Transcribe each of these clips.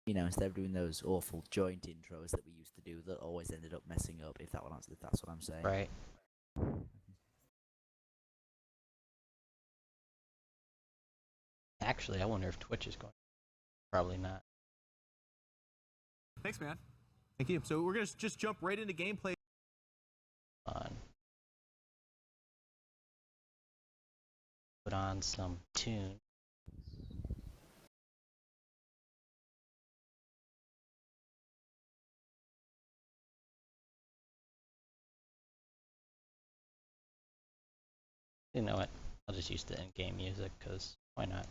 You know, instead of doing those awful joint intros that we used to do that always ended up messing up. If that's what I'm saying. Right. Actually, I wonder if Twitch is going. Probably not. Thanks, man. Thank you. So we're gonna just jump right into gameplay. On. Put on some tune. You know what? I'll just use the in-game music, because why not?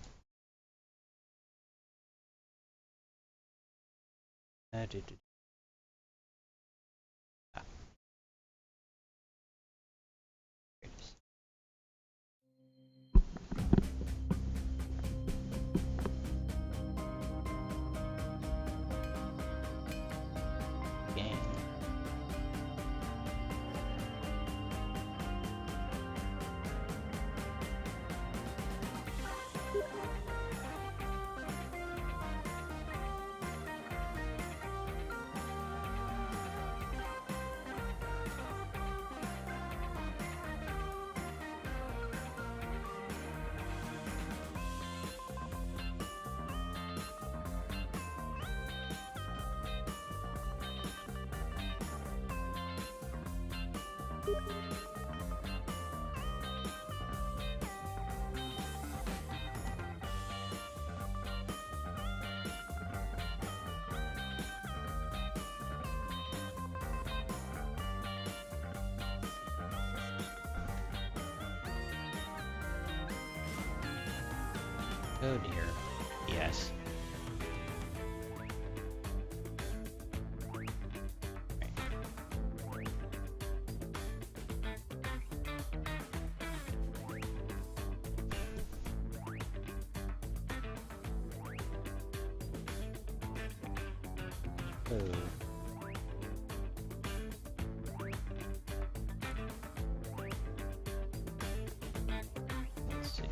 Ah. Here it is. Game. Oh dear. Yes. Oh. Let's see.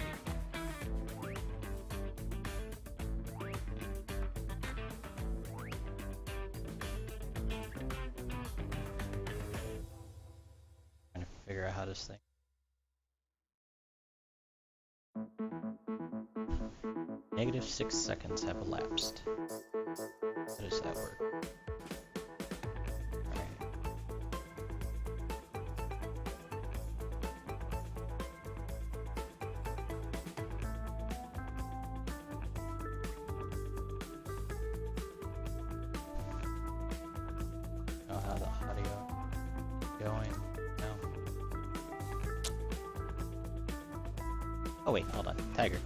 Trying to figure out how this thing. -6 seconds have elapsed. How does that work? Alright. Know how the audio going? No. Oh wait, hold on. Tiger.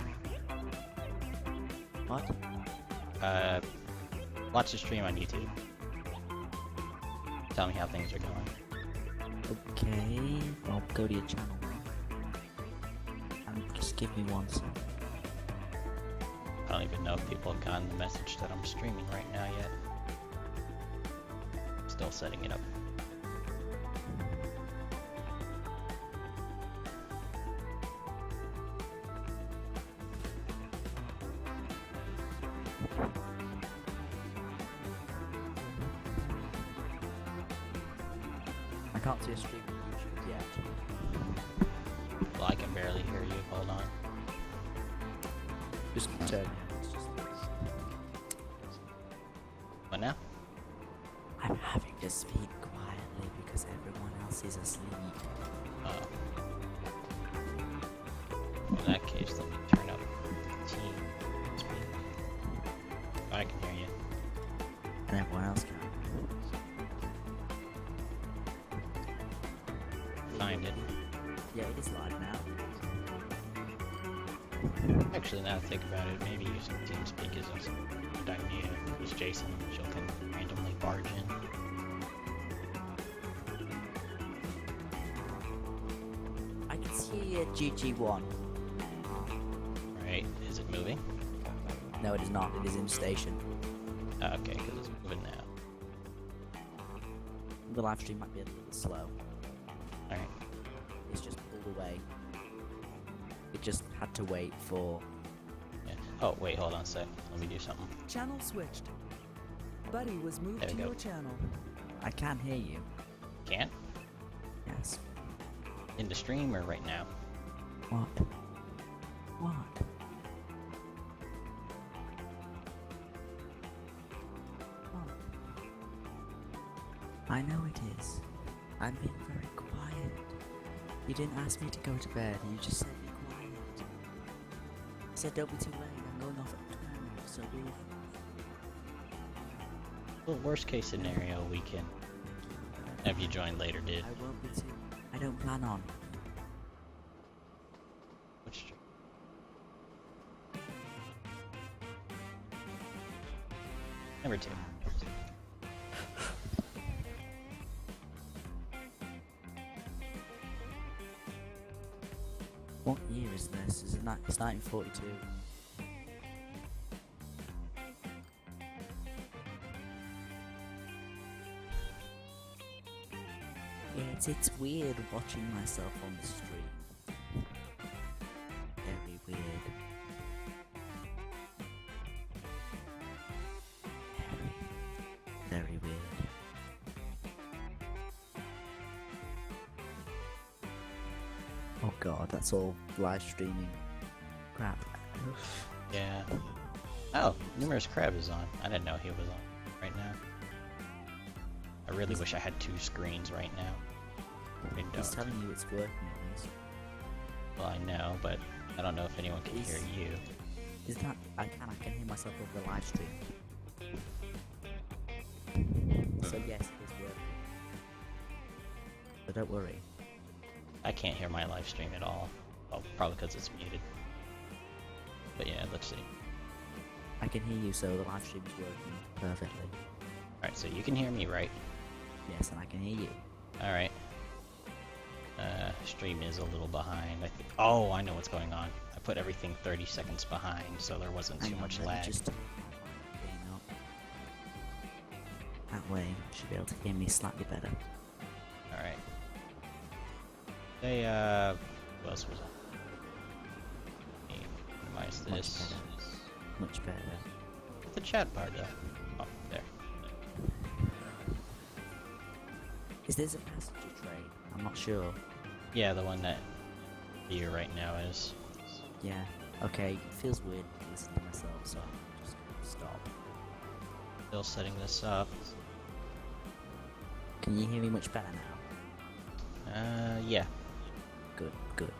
What? Watch the stream on YouTube. Tell me how things are going. Okay, I'll go to your channel now. And just give me 1 second. I don't even know if people have gotten the message that I'm streaming right now yet. Still setting it up. I can't see a stream on YouTube yet. Well, I can barely hear you. Hold on. Just turn. It's just What now? I'm having to speak quietly because everyone else is asleep. Oh. In that case, let me turn up the team speak. I can hear you. And everyone else can. Find it. Yeah, it is live now. Actually, now that I think about it, maybe using TeamSpeak is a good idea. Use Jason, she'll can randomly barge in. I can see a GG1. Right? Is it moving? No, it is not. It is in station. Okay, because it's moving now. The live stream might be a little slow. Alright. It's just pulled away. It just had to wait for... Yeah. Oh, wait, hold on a sec. Let me do something. Channel switched. Buddy was moved There we to go. your channel. I can hear you. Can't? Yes. In the stream or right now? What? What? What? I know it is. I'm being very quiet. You didn't ask me to go to bed, you just said be quiet. I said don't be too late, I'm going off at 12, so we... Well, worst case scenario, we can have you join later, dude. I won't be too... I don't plan on. Which number 2. What year is this? Is it it's 1942. Yeah, it's weird watching myself on the stream. Very weird. Very weird. Oh god, that's all live streaming crap. Yeah. Oh, Numerous Crab is on. I didn't know he was on right now. I really wish I had 2 screens right now. I He's don't. telling you it's working at least. Well, I know, but I don't know if anyone can hear you. Is that I can hear myself over the live stream. So yes, it is working. But don't worry. I can't hear my live stream at all. Well, probably because it's muted. But yeah, let's see. I can hear you, so the live stream is working perfectly. Alright, so you can hear me, right? Yes, and I can hear you. Alright. Stream is a little behind. I think. Oh, I know what's going on. I put everything 30 seconds behind, so there wasn't too Hang on, much let me lag. just gain up. That way, you should be able to hear me slightly better. Alright. They, who else was on? Minimize Much this. better. Much better. The chat bar though. Oh, there. Is this a passenger train? I'm not sure. Yeah, the one that here right now is. Yeah. Okay, it feels weird listening to myself, so I'm just gonna stop. Still setting this up. Can you hear me much better now? Yeah. Good, good.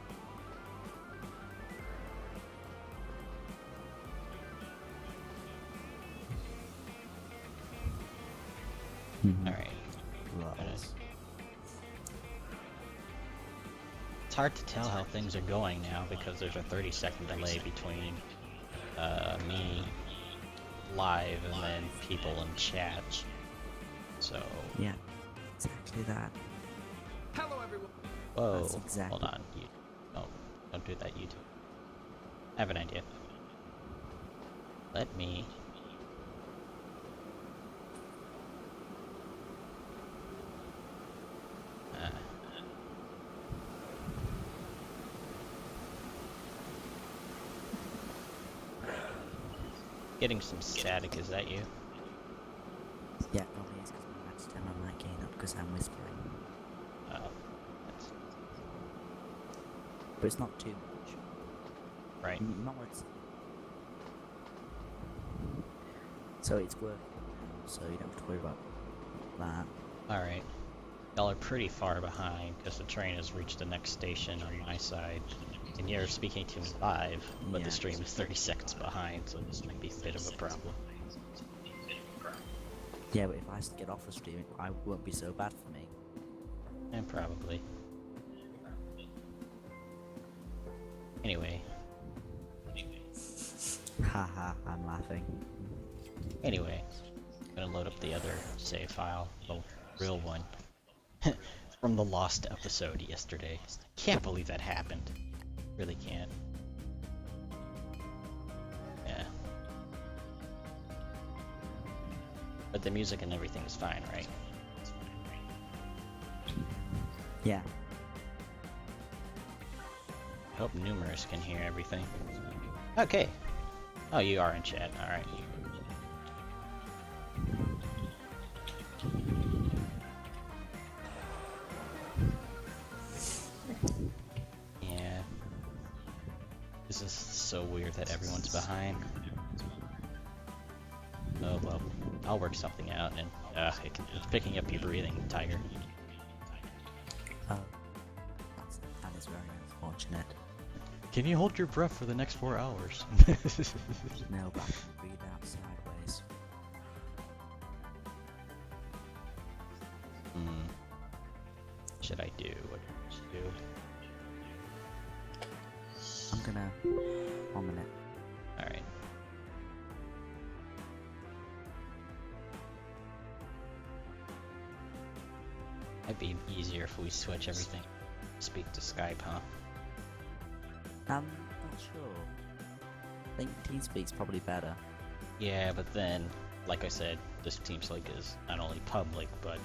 Alright. Lots. It's hard to tell how things are going now because there's a 30-second delay between me live and then people in chat. So, Yeah, exactly that. Hello, everyone. whoa, That's exactly- hold on. Don't do that, YouTube. I have an idea. Let me... Getting some static, is that you? Yeah, probably is because I had to turn my mic gain up because I'm whispering. Oh, that's But it's not too much. right. You might want to... So it's working now, so you don't have to worry about that. Alright. Y'all are pretty far behind because the train has reached the next station on my side. And you're speaking to me live, but Yeah. the stream is 30 seconds behind, so this might be a bit of a problem. Yeah, but if I get off the stream, it won't be so bad for me. And probably. Anyway. Haha, I'm laughing. Anyway. I'm gonna load up the other save file, the real one. From the lost episode yesterday. Can't believe that happened. Really can't. Yeah. But the music and everything is fine, right? Yeah. Hope Numerous can hear everything. Okay. Oh, you are in chat. Alright. so weird that everyone's behind. Oh well, I'll work something out, and it's picking up your breathing, Tiger. Oh, that is very unfortunate. Can you hold your breath for the next 4 hours? No, but I can breathe out sideways. Should I do? What should I do? I'm gonna... 1 minute. Alright. Might be easier if we switch everything. Speak to Skype, huh? I'm not sure. I think TeamSpeak's probably better. Yeah, but then, like I said, this TeamSpeak is not only public, but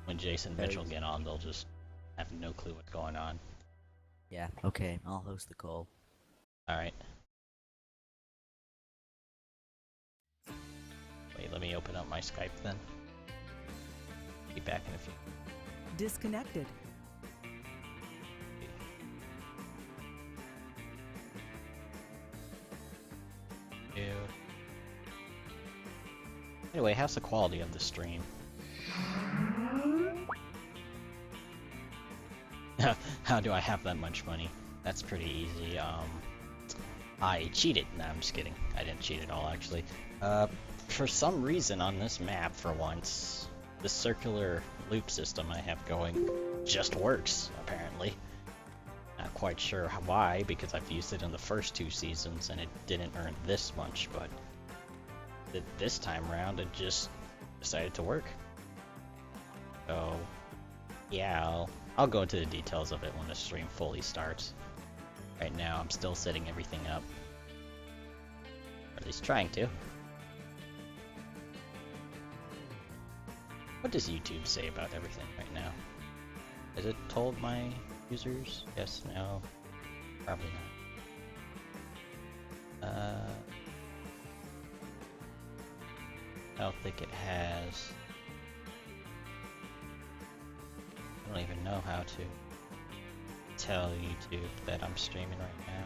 when Jason Mitchell get on, they'll just have no clue what's going on. Yeah, okay, I'll host the call. Alright. Wait, let me open up my Skype then. Be back in a few. Disconnected. Ew. Anyway, how's the quality of the stream? How do I have that much money? That's pretty easy. I cheated. No, I'm just kidding. I didn't cheat at all, actually. For some reason on this map, for once, the circular loop system I have going just works, apparently. Not quite sure why, because I've used it in the first 2 seasons and it didn't earn this much, but this time around it just decided to work. So, yeah, I'll go into the details of it when the stream fully starts. Right now, I'm still setting everything up. Or at least trying to. What does YouTube say about everything right now? Has it told my users? Yes, no? Probably not. I don't think it has. I don't even know how to tell YouTube that I'm streaming right now.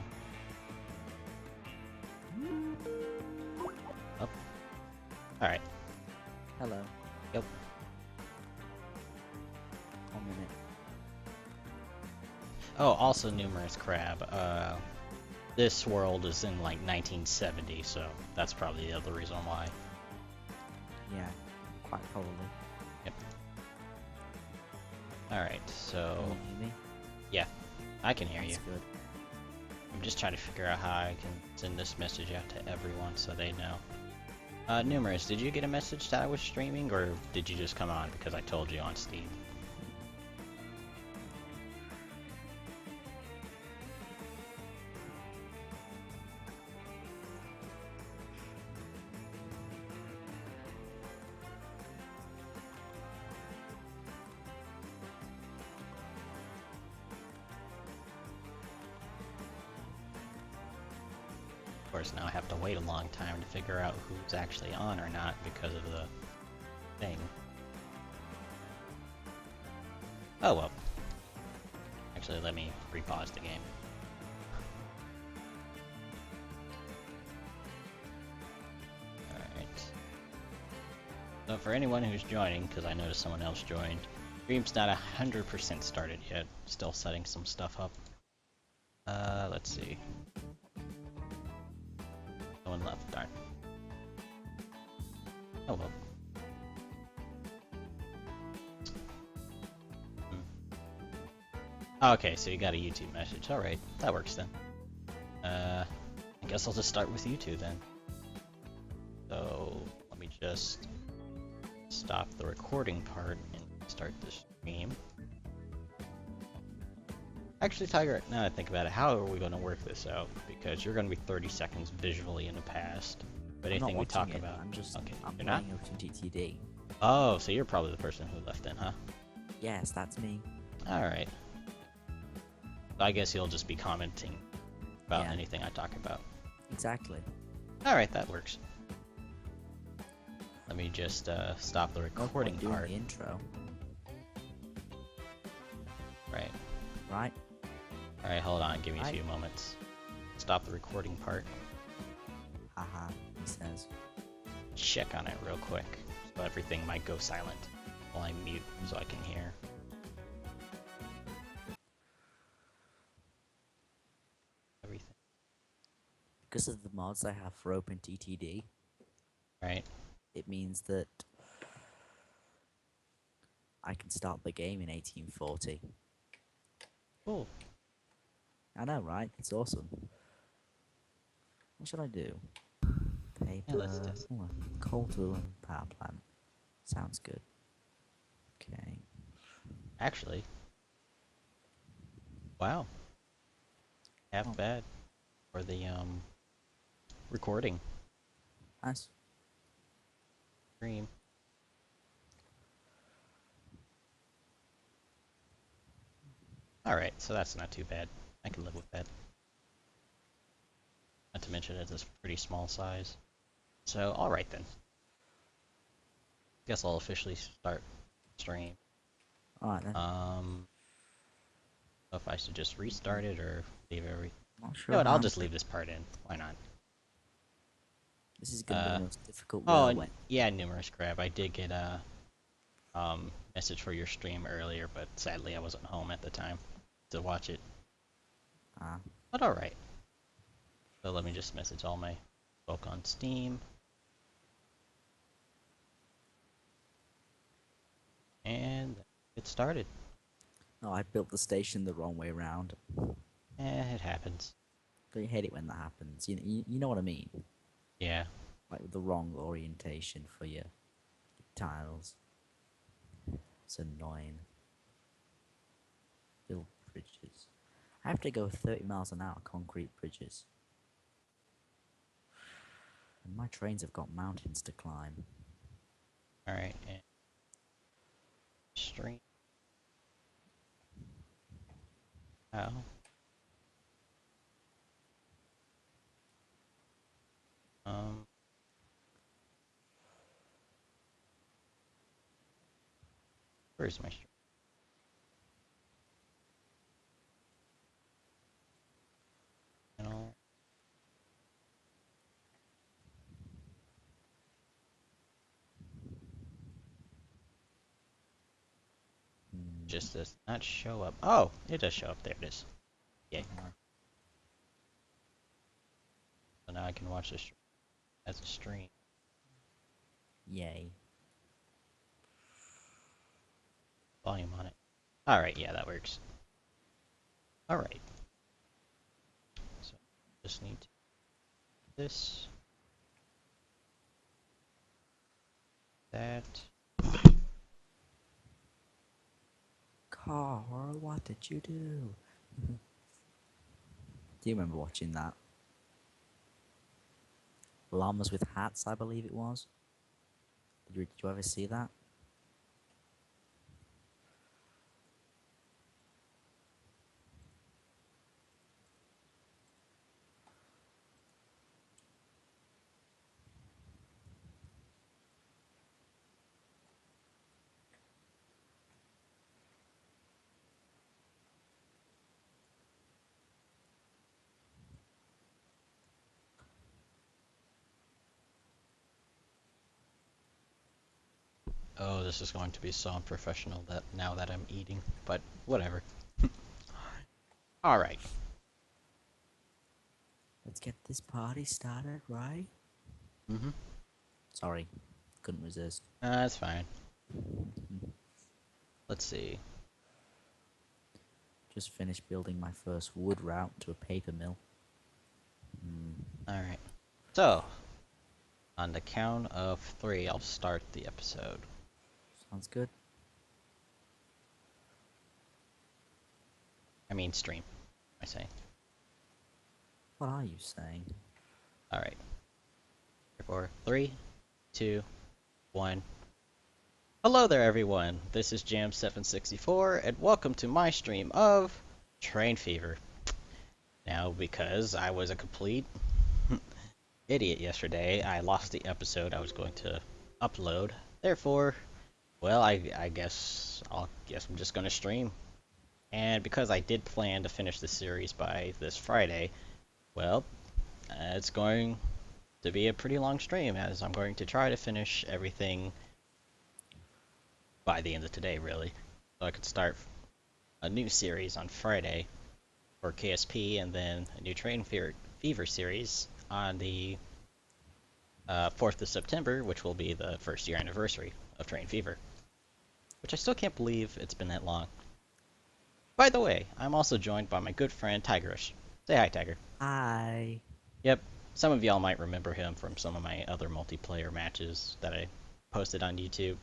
Oh. Alright. Hello. Yep. 1 minute. Oh, also Numerous Crab. This world is in like 1970, so that's probably the other reason why. Yeah, quite probably. Yep. Alright, so... Can you hear me? Yeah, I can hear you. That's good. I'm just trying to figure out how I can send this message out to everyone so they know. Numerous, did you get a message that I was streaming, or did you just come on because I told you on Steam? Of course, now I have to wait a long time to figure out who's actually on or not because of the thing. Oh well. Actually, let me repause the game. Alright. So for anyone who's joining, because I noticed someone else joined, stream's not 100% started yet. Still setting some stuff up. Let's see. No one left, darn. Oh well. Okay, so you got a YouTube message. Alright, that works then. I guess I'll just start with YouTube then. So, let me just stop the recording part and start the stream. Actually, Tiger, now that I think about it, how are we going to work this out? Because you're going to be 30 seconds visually in the past. But I'm not anything we talk watching it, about... I'm just... Okay, I'm you're not? playing OTTD. Oh, so you're probably the person who left in, huh? Yes, that's me. Alright. I guess you'll just be commenting about Yeah. anything I talk about. Exactly. Alright, that works. Let me just stop the No point recording doing part. the intro, Right. right? Alright, hold on, give me a Right. few moments. stop the recording part. Haha, he says. Check on it real quick, so everything might go silent while I mute so I can hear. Everything. Because of the mods I have for OpenTTD, Right? it means that I can start the game in 1840. Cool. I know, right? It's awesome. What should I do? Paper, let's test coal tool and power plant. Sounds good. Okay. Actually, wow. Half Oh. bad for the recording Nice. stream. Alright, so that's not too bad. I can live with that. Not to mention it's a pretty small size. So, alright then. Guess I'll officially start stream. Alright then. If I should just restart it or leave every. Not You sure. know what? I'll how- just leave this part in. Why not? This is gonna be the most difficult Oh, railway. yeah, numerous crab. I did get a message for your stream earlier, but sadly I wasn't home at the time to watch it. Ah. But alright. So let me just message all my folk on Steam. And get started. Oh, I built the station the wrong way around. It happens. Don't you hate it when that happens? You know what I mean? Yeah. Like with the wrong orientation for your tiles. It's annoying. Build bridges. I have to go 30 miles an hour concrete bridges. And my trains have got mountains to climb. Alright. And stream. Oh. Where's my stream? Channel. Just does not show up. Oh, it does show up. There it is. Yay. So now I can watch this as a stream. Yay. Volume on it. Alright, yeah, that works. Alright. So, just need to do this. That. Carl, what did you do? Do you remember watching that? Llamas with hats, I believe it was. Did you ever see that? Oh, this is going to be so unprofessional that now that I'm eating, but whatever. Alright. Let's get this party started, right? Mm-hmm. Sorry, couldn't resist. That's fine. Let's see. Just finished building my first wood route to a paper mill. Alright. So, on the count of 3, I'll start the episode. Sounds good. I mean stream, I say. What are you saying? Alright. 3, 2, 1. Hello there everyone, this is Jam764 and welcome to my stream of Train Fever. Now, because I was a complete idiot yesterday, I lost the episode I was going to upload. Therefore, well, I guess I'm just going to stream. And because I did plan to finish the series by this Friday, Well, it's going to be a pretty long stream, as I'm going to try to finish everything by the end of today, really. So I could start a new series on Friday for KSP, and then a new Train Fever series on the 4th of September, which will be the first year anniversary of Train Fever. Which I still can't believe it's been that long. By the way, I'm also joined by my good friend Tigerish. Say hi, Tiger. Hi. Yep, some of y'all might remember him from some of my other multiplayer matches that I posted on YouTube,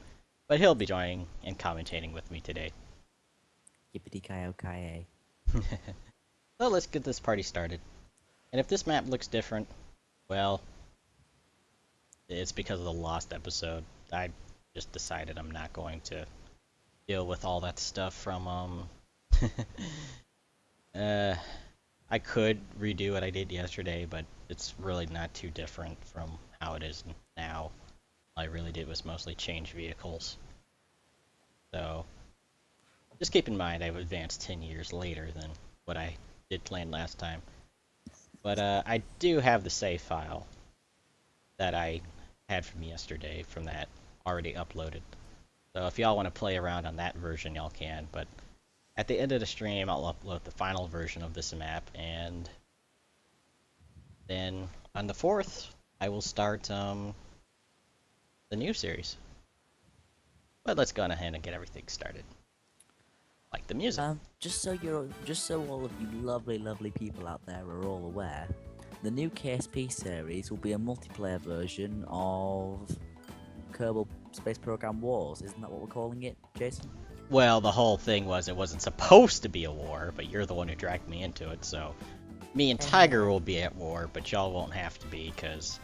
but he'll be joining and commentating with me today. Yippity-ki-yo-ki-yay. So let's get this party started. And if this map looks different, well, it's because of the lost episode. I just decided I'm not going to deal with all that stuff from, I could redo what I did yesterday, but it's really not too different from how it is now. All I really did was mostly change vehicles. So, just keep in mind I've advanced 10 years later than what I did plan last time. But I do have the save file that I had from yesterday from that already uploaded. So if y'all want to play around on that version, y'all can, but at the end of the stream, I'll upload the final version of this map, and then on the 4th, I will start the new series. But let's go ahead and get everything started. Like the music. Just so all of you lovely people out there are all aware, the new KSP series will be a multiplayer version of Kerbal Space Program Wars. Isn't that what we're calling it, Jason? Well, the whole thing was it wasn't supposed to be a war, but you're the one who dragged me into it, so me and Tiger will be at war, but y'all won't have to be, because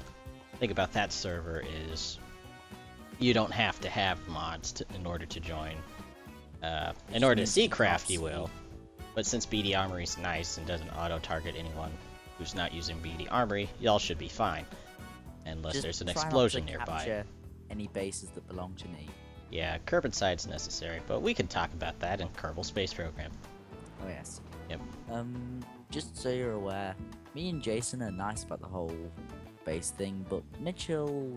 the thing about that server is you don't have to have mods in order to join. In order to see craft, you will, but since BD Armory's nice and doesn't auto-target anyone who's not using BD Armory, y'all should be fine, unless Just there's an try not to explosion nearby. capture any bases that belong to me. Yeah, Kerbinside's necessary, but we can talk about that in Kerbal Space Program. Oh yes. Yep. Just so you're aware, me and Jason are nice about the whole base thing, but Mitchell,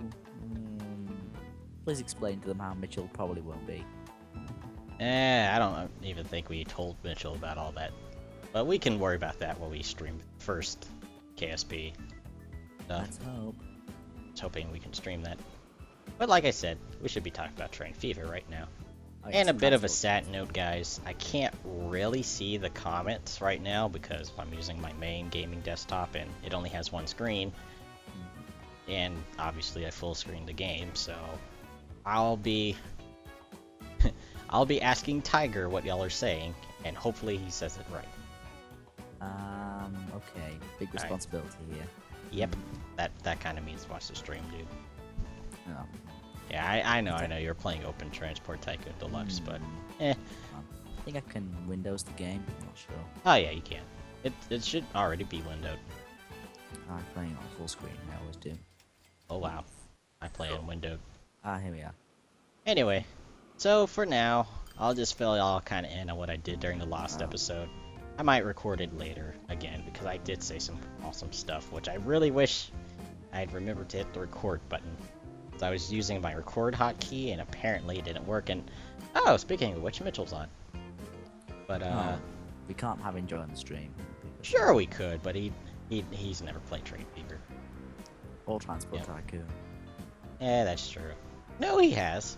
please explain to them how Mitchell probably won't be. I don't even think we told Mitchell about all that, but we can worry about that when we stream first KSP. Let's hope. Just hoping we can stream that. But like I said, we should be talking about Train Fever right now. Oh, yes, And a bit of a transport. sad note, guys. I can't really see the comments right now because I'm using my main gaming desktop and it only has one screen. And obviously I full screen the game, so I'll be asking Tiger what y'all are saying, and hopefully he says it right. Okay. Big responsibility here. Yep, that kind of means watch the stream, dude. Oh. Yeah, I know you're playing Open Transport Tycoon Deluxe, but I think I can Windows the game. I'm not sure. oh yeah, you can. It should already be windowed. I'm playing on full screen. I always do. Oh wow, I play in windowed. Here we are. Anyway, so for now, I'll just fill y'all kind of in on what I did during the last episode. I might record it later again because I did say some awesome stuff, which I really wish I'd remembered to hit the record button. I was using my record hotkey and apparently it didn't work. And oh, speaking of which, Mitchell's on. But we can't have him join the stream. sure we could, but he's never played Train Fever. Or Transport Tycoon. Yeah, that's true. No, he has.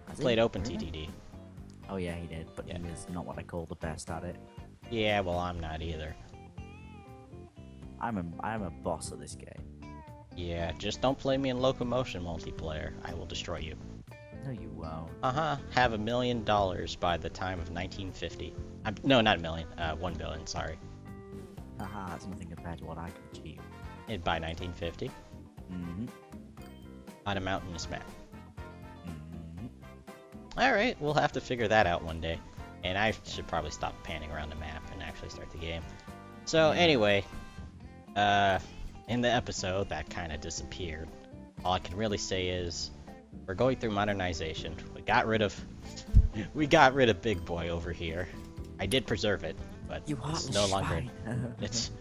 Has he? Played Open Really? TTD. Oh yeah, he did, but Yeah. he was not what I call the best at it. Yeah, well, I'm not either. I'm a boss at this game. Yeah, just don't play me in Locomotion multiplayer. I will destroy you. No, you won't. Have $1 million by the time of 1950. No, not a million. 1 billion, sorry. Haha, that's nothing compared to what I can achieve. By 1950. Mm-hmm. On a mountainous map. Mm-hmm. Alright, we'll have to figure that out one day. And I should probably stop panning around the map and actually start the game. So, anyway, in the episode, that kind of disappeared. All I can really say is, we're going through modernization. We got rid of Big Boy over here. I did preserve it, but You it's heartless no longer. swine.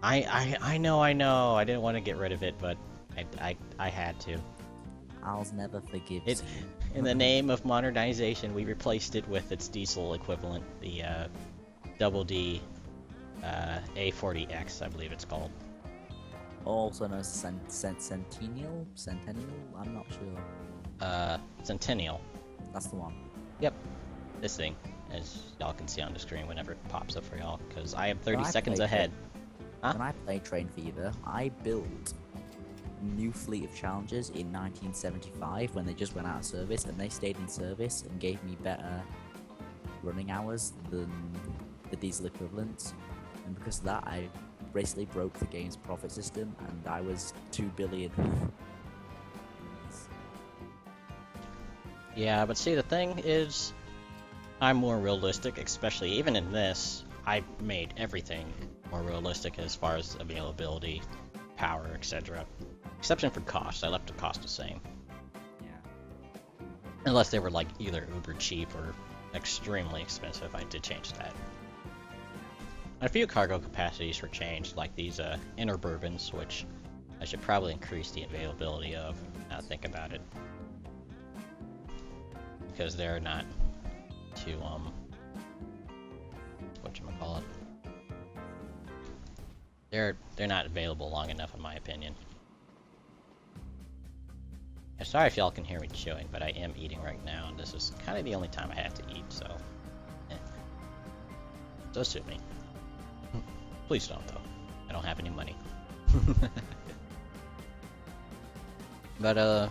I know. I didn't want to get rid of it, but I had to. I'll never forgive It, you. in the name of modernization, we replaced it with its diesel equivalent, the Double D A40X, I believe it's called. Also known as Centennial? I'm not sure. Centennial. That's the one. Yep. This thing, as y'all can see on the screen whenever it pops up for y'all, because I am 30 When I seconds played ahead. Huh? When I played Train Fever, I built a new fleet of Challengers in 1975 when they just went out of service, and they stayed in service and gave me better running hours than the diesel equivalents. And because of that, I basically broke the game's profit system, and I was 2 billion. Yeah, but see, the thing is, I'm more realistic, especially even in this. I made everything more realistic as far as availability, power, etc. Exception for cost, I left the cost the same. Yeah. Unless they were like either uber cheap or extremely expensive, I did change that. A few cargo capacities were changed, like these interbourbons, which I should probably increase the availability of, now think about it. Because they're not too, whatchamacallit. They're not available long enough in my opinion. I'm sorry if y'all can hear me chewing, but I am eating right now, and this is kind of the only time I have to eat, so... So sue me. Please don't, though. I don't have any money. But,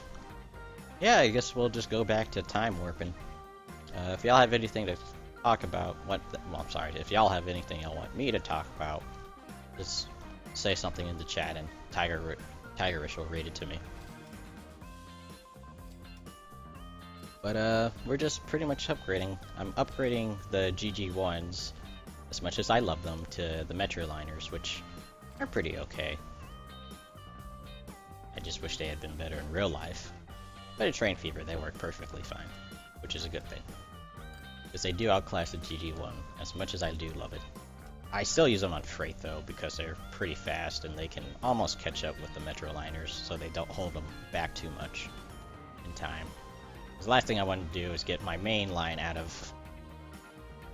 yeah, I guess we'll just go back to time warping. If y'all have anything to talk about, well, I'm sorry, if y'all have anything y'all want me to talk about, just say something in the chat and Tigerish will read it to me. But, we're just pretty much upgrading. I'm upgrading the GG1s, as much as I love them, to the Metroliners, which are pretty okay. I just wish they had been better in real life. But at Train Fever, they work perfectly fine, which is a good thing. Because they do outclass the GG1, as much as I do love it. I still use them on freight, though, because they're pretty fast, and they can almost catch up with the Metroliners, so they don't hold them back too much in time. The last thing I want to do is get my main line out of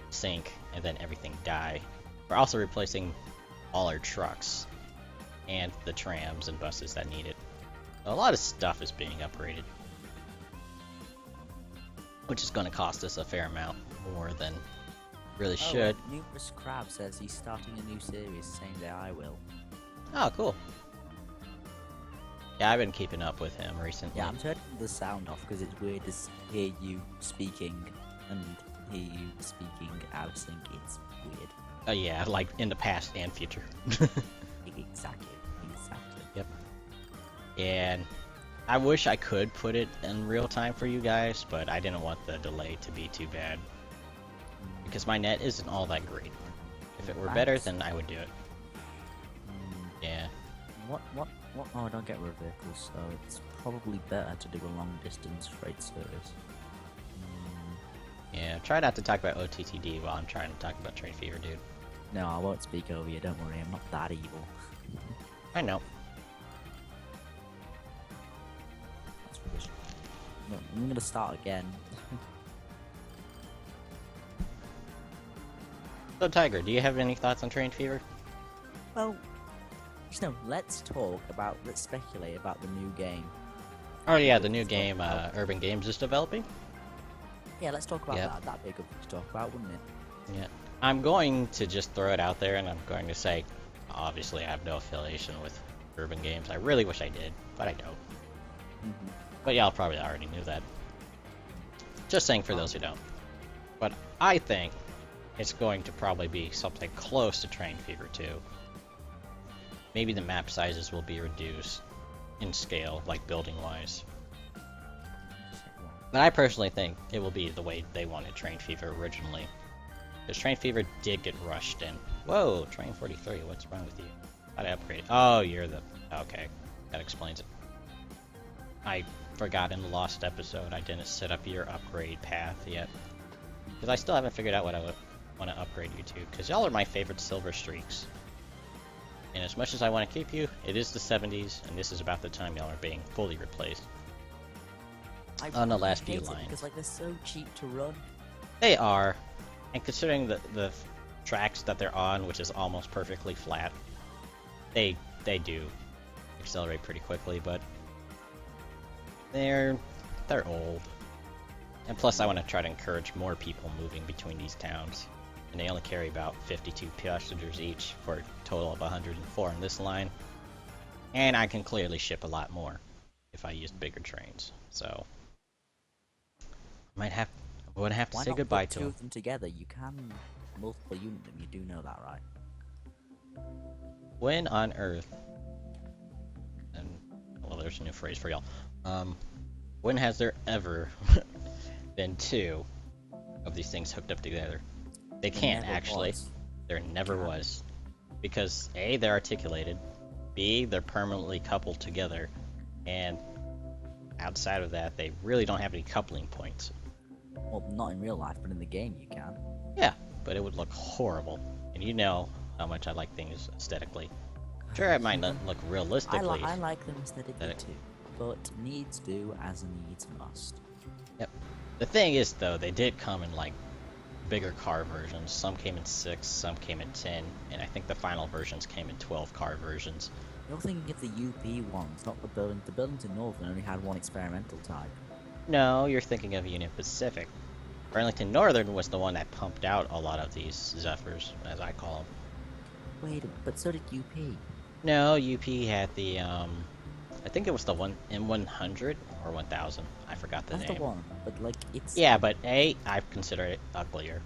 sync, and then everything die. We're also replacing all our trucks, and the trams and buses that need it. A lot of stuff is being upgraded, which is going to cost us a fair amount more than really should. Numerous Crab says he's starting a new series the same day I will. Oh, cool. Yeah, I've been keeping up with him recently. Yeah, I'm turning the sound off because it's weird to hear you speaking and hear you speaking out of sync. It's weird. Yeah, like in the past and future. Exactly. Yep. And I wish I could put it in real time for you guys, but I didn't want the delay to be too bad. Because my net isn't all that great. If it were better, then I would do it. Yeah. What? Oh, I don't get road vehicles, so it's probably better to do a long distance freight service. Yeah, try not to talk about OTTD while I'm trying to talk about Train Fever, dude. No, I won't speak over you, don't worry, I'm not that evil. I know. That's rubbish. No, I'm gonna start again. So, Tiger, do you have any thoughts on Train Fever? Well, let's speculate about the new game. Oh yeah, the new game Urban Games is developing? Yeah, let's talk about Yep. that. That'd be a good thing to talk about, wouldn't it? Yeah. I'm going to just throw it out there, and I'm going to say, obviously I have no affiliation with Urban Games. I really wish I did, but I don't. But y'all probably already knew that. Just saying for those who don't. But I think it's going to probably be something close to Train Fever 2. Maybe the map sizes will be reduced in scale, like building-wise. But I personally think it will be the way they wanted Train Fever originally. Because Train Fever did get rushed in. Whoa, Train 43, what's wrong with you? How'd I upgrade it? Oh, you're the... Okay, that explains it. I forgot in the lost episode I didn't set up your upgrade path yet. Because I still haven't figured out what I would want to upgrade you to. Because y'all are my favorite Silver Streaks. And as much as I want to keep you, it is the 70s, and this is about the time y'all are being fully replaced. On the last few hate it lines. because like they're so cheap to run. They are, and considering the tracks that they're on, which is almost perfectly flat, they do accelerate pretty quickly, but they're old. And plus, I want to try to encourage more people moving between these towns. And they only carry about 52 passengers each for a total of 104 on this line. And I can clearly ship a lot more if I used bigger trains. So I'm gonna have to Why say not goodbye put to two them. of them together? You can multiple unit them. You do know that, right? When on Earth, and well, there's a new phrase for y'all. When has there ever been two of these things hooked up together? They There can't never actually. was. There never Can't. was. Because A, they're articulated, B, they're permanently coupled together, and outside of that, they really don't have any coupling points. Well, not in real life, but in the game you can. Yeah, but it would look horrible. And you know how much I like things aesthetically. Sure, it might not look realistically. I like them aesthetically aesthetic. too, but needs do as needs must. Yep. The thing is, though, they did come in like bigger car versions. Some came in 6, some came in 10, and I think the final versions came in 12 car versions. You're thinking of the UP ones, not the Burlington. The Burlington Northern only had one experimental type. No, you're thinking of Union Pacific. Burlington Northern was the one that pumped out a lot of these Zephyrs, as I call them. Wait, but so did UP. No, UP had the, I think it was the one in 100 or 1000. I forgot the That's name. the one, but like it's. Yeah, but A, I consider it uglier,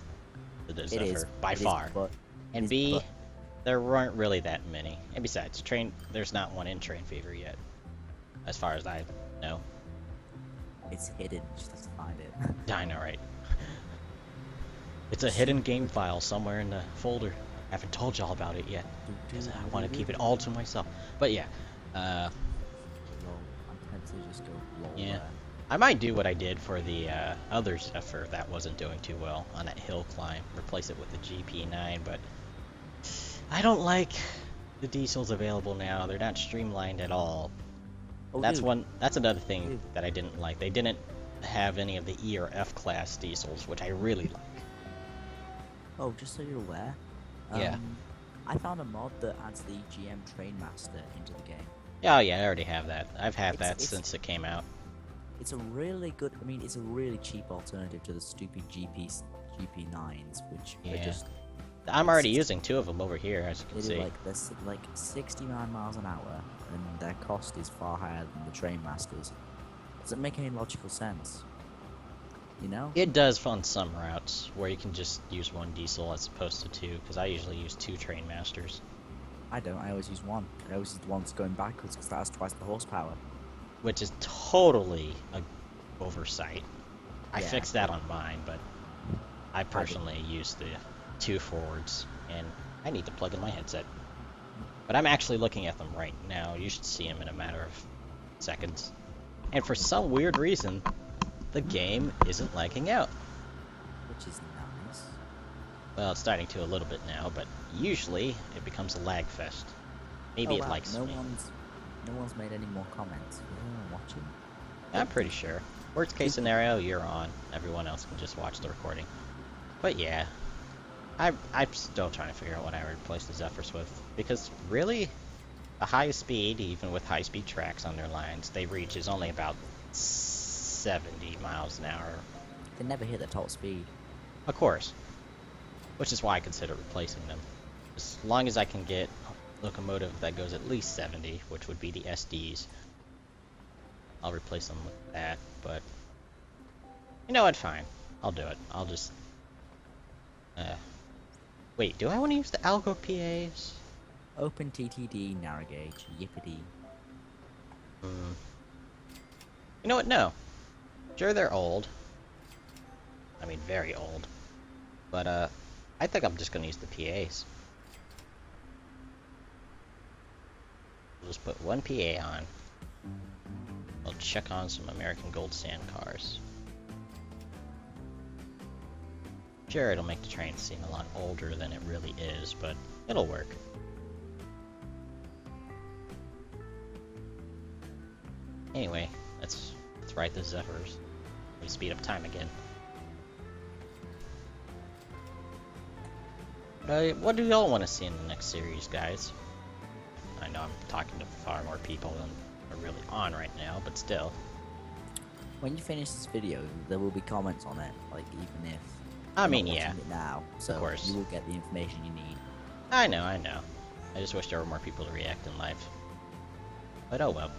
the It Zephyr, is by it is, far. but And it is, B, but there weren't really that many. And besides, there's not one in Train Fever yet, as far as I know. it's hidden. Just have to find it. I know, right? It's a hidden game file somewhere in the folder. I haven't told y'all about it yet, because I want to keep it all to myself. But yeah, Lol. I'm tempted to just go lol Yeah. there. I might do what I did for the other Zephyr that wasn't doing too well on that hill climb. Replace it with the GP9, but I don't like the diesels available now. They're not streamlined at all. Oh, That's dude, That's another thing Dude. that I didn't like. They didn't have any of the E or F class diesels, which I really like. Oh, just so you're aware. Yeah. I found a mod that adds the GM Trainmaster into the game. Oh yeah, I already have that. I've had It's- that it's- since it came out. It's a really good. I mean, it's a really cheap alternative to the stupid GP9s, which are Yeah. just I'm already using 2 of them over here, as you can they do see. like this like 69 miles an hour, and their cost is far higher than the Trainmasters. Doesn't make any logical sense. You know? It does on some routes where you can just use 1 diesel as opposed to 2, because I usually use 2 Train Masters. I don't. I always use one. I always use the one that's going backwards because that has twice the horsepower. Which is totally a oversight. I Yeah. fixed that on mine, but I personally use the 2 forwards, and I need to plug in my headset. But I'm actually looking at them right now. You should see them in a matter of seconds. And for some weird reason, the game isn't lagging out. Which is nice. Well, it's starting to a little bit now, but usually it becomes a lag fest. Maybe Oh, it wow, likes no me. No one's made any more comments. Is anyone watching? I'm pretty sure. Worst case scenario, you're on. Everyone else can just watch the recording. But yeah, I'm still trying to figure out what I would replace the Zephyrs with. Because really, the highest speed, even with high-speed tracks on their lines, they reach is only about 70 miles an hour. They never hit the top speed. Of course. Which is why I consider replacing them. As long as I can get a locomotive that goes at least 70, which would be the SDs, I'll replace them with that, but you know what, fine. I'll do it. I'll just wait, do I want to use the Algo PAs? Open TTD, narrow gauge, yippity. You know what, no. Sure, they're old. I mean, very old. But I think I'm just gonna use the PAs. We'll just put 1 PA on. I'll check on some American Gold Sand cars. Sure, it'll make the train seem a lot older than it really is, but it'll work. Anyway, let's ride the Zephyrs. We speed up time again. What do y'all want to see in the next series, guys? I know I'm talking to far more people than are really on right now, but still. When you finish this video, there will be comments on it, like even if I you're mean, not yeah. watching it now, so course. you will get the information you need. I know. I just wish there were more people to react in live. But oh well.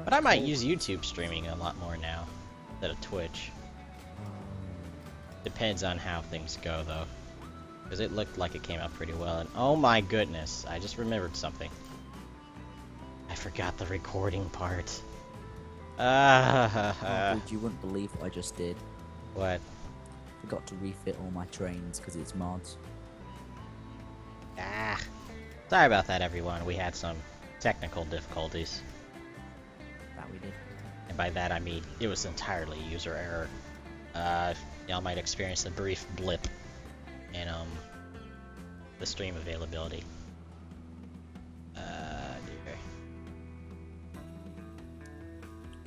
But I might use YouTube streaming a lot more now instead of Twitch. Depends on how things go, though. Because it looked like it came out pretty well, and oh my goodness, I just remembered something. I forgot the recording part. Oh, dude, you wouldn't believe what I just did. What? Forgot to refit all my trains because it's mods. Sorry about that, everyone. We had some technical difficulties. That we did. And by that I mean, it was entirely user error. Y'all might experience a brief blip in, the stream availability. Dear.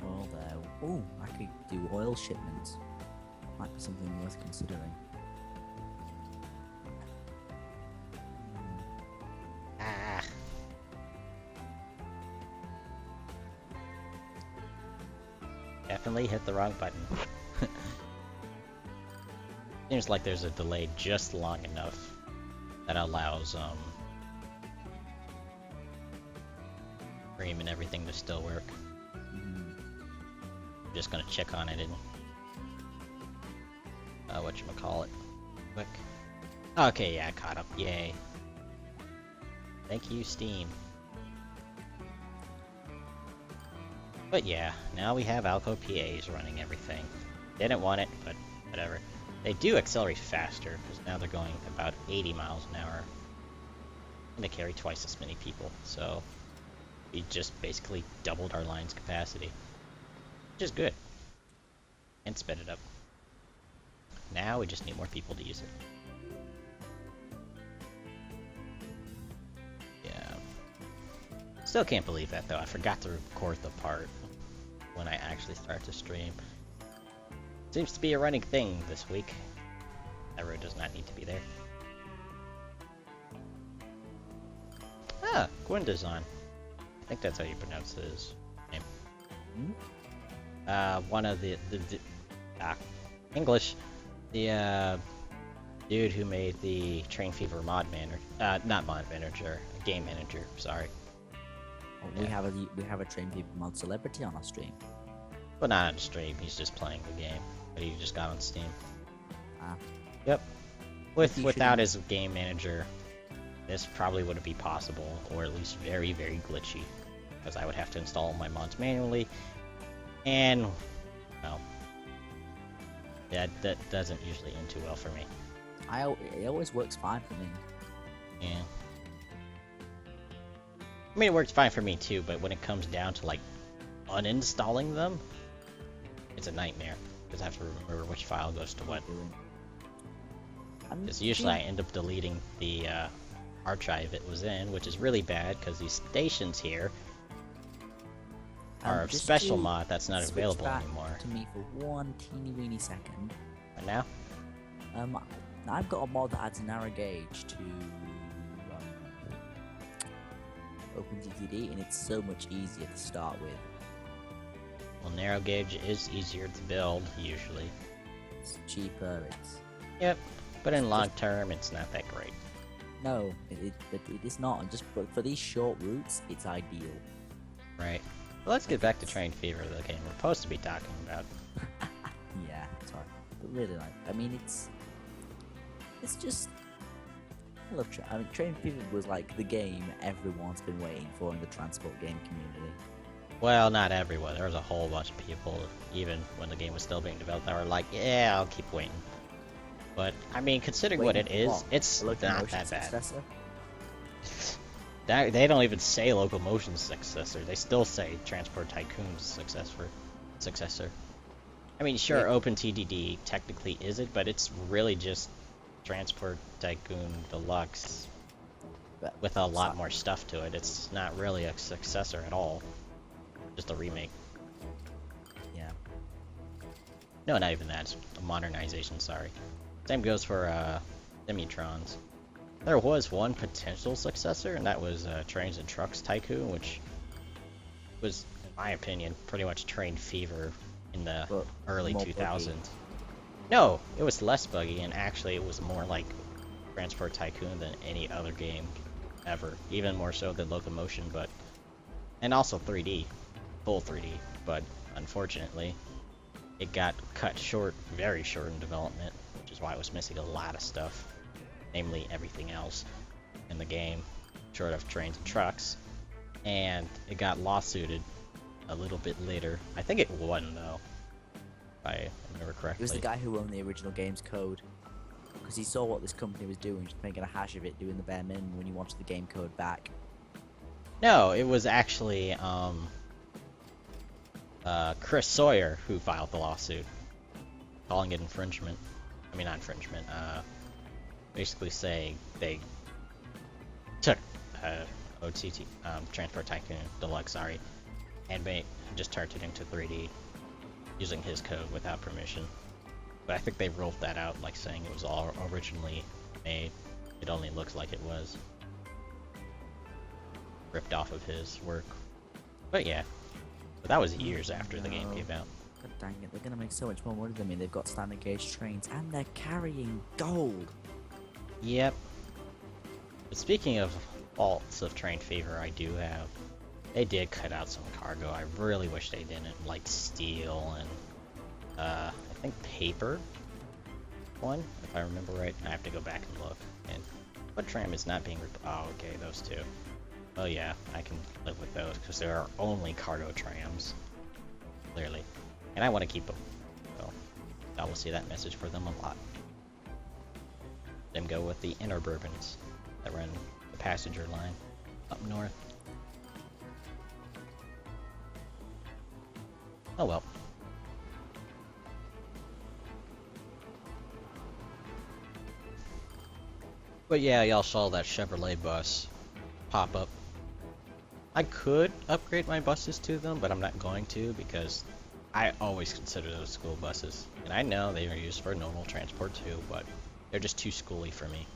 Well, there. Ooh, I could do oil shipments. Might be something worth considering. Definitely hit the wrong button. Seems like there's a delay just long enough that allows stream and everything to still work. I'm just gonna check on it and whatchamacallit. Quick. Okay, yeah, caught up. Yay. Thank you, Steam. But yeah, now we have Alco PAs running everything. Didn't want it, but whatever. They do accelerate faster, because now they're going about 80 miles an hour. And they carry twice as many people, so we just basically doubled our line's capacity. Which is good. And sped it up. Now we just need more people to use it. Yeah. Still can't believe that, though. I forgot to record the part when I actually start to stream. Seems to be a running thing this week. That road does not need to be there. Ah, Gwendazon. I think that's how you pronounce his name. One of the English. The dude who made the Train Fever mod manager, not mod manager, game manager. Sorry. Oh, we have a Train People mod celebrity on our stream. Well, not on stream. He's just playing the game, but he just got on Steam. Ah. Yep. Without his game manager, this probably wouldn't be possible, or at least very, very glitchy, because I would have to install my mods manually, and well, that doesn't usually end too well for me. It always works fine for me. Yeah. I mean, it works fine for me too, but when it comes down to like uninstalling them, it's a nightmare because I have to remember which file goes to what. Because usually I end up deleting the archive it was in, which is really bad because these stations here are a special mod that's not available anymore. To me for one teeny weeny second. And now? I've got a mod that adds a narrow gauge to OpenTTD, and it's so much easier to start with. Well, narrow gauge is easier to build usually. It's cheaper. Yep, but in long term, it's not that great. No, it is not. But for these short routes, it's ideal. Right. Well, let's get back to Train Fever, the game we're supposed to be talking about. Yeah, sorry, but really, I mean, it's just. I love Train Fever was like the game everyone's been waiting for in the transport game community. Well, not everyone. There was a whole bunch of people, even when the game was still being developed, that were like, yeah, I'll keep waiting. But, I mean, considering what it is, it's not that bad. Successor? They don't even say Locomotion's successor. They still say Transport Tycoon's successor. I mean, sure, OpenTDD technically is it, but it's really just Transport Tycoon Deluxe with a lot more stuff to it. It's not really a successor at all. Just a remake. Yeah. No, not even that. It's a modernization, sorry. Same goes for Demitrons. There was one potential successor, and that was Trains and Trucks Tycoon, which was, in my opinion, pretty much Train Fever in the But early more 2000s. buggy. No, it was less buggy, and actually it was more like Transport Tycoon than any other game ever. Even more so than Locomotion, but... And also 3D. Full 3D. But, unfortunately, it got cut short, very short in development, which is why it was missing a lot of stuff. Namely, everything else in the game, short of Trains and Trucks. And it got lawsuited a little bit later. I think it won, though. If I remember correctly. It was the guy who owned the original game's code. Because he saw what this company was doing, just making a hash of it, doing the bare minimum when he wanted the game code back. No, it was actually Chris Sawyer who filed the lawsuit, calling it infringement. I mean, not infringement. Basically saying they took OTT, Transport Tycoon Deluxe, sorry, and just turned it into 3D using his code without permission. But I think they ruled that out, like saying it was all originally made. It only looks like it was ripped off of his work. But yeah, but that was years after the game No. came out. God dang it, they're gonna make so much more money than me. They've got standard gauge trains and they're carrying gold. Yep. But speaking of faults of Train Fever, I do have. They did cut out some cargo. I really wish they didn't, like steel and I think paper. One, if I remember right. I have to go back and look. And what tram is not being? Oh, okay, those two. Oh yeah, I can live with those because there are only cargo trams. Clearly, and I want to keep them. So I will see that message for them a lot. Then go with the Interbourbons that run the passenger line up north. Oh well. But yeah, y'all saw that Chevrolet bus pop up. I could upgrade my buses to them, but I'm not going to because I always consider those school buses. And I know they are used for normal transport too, but they're just too schooly for me.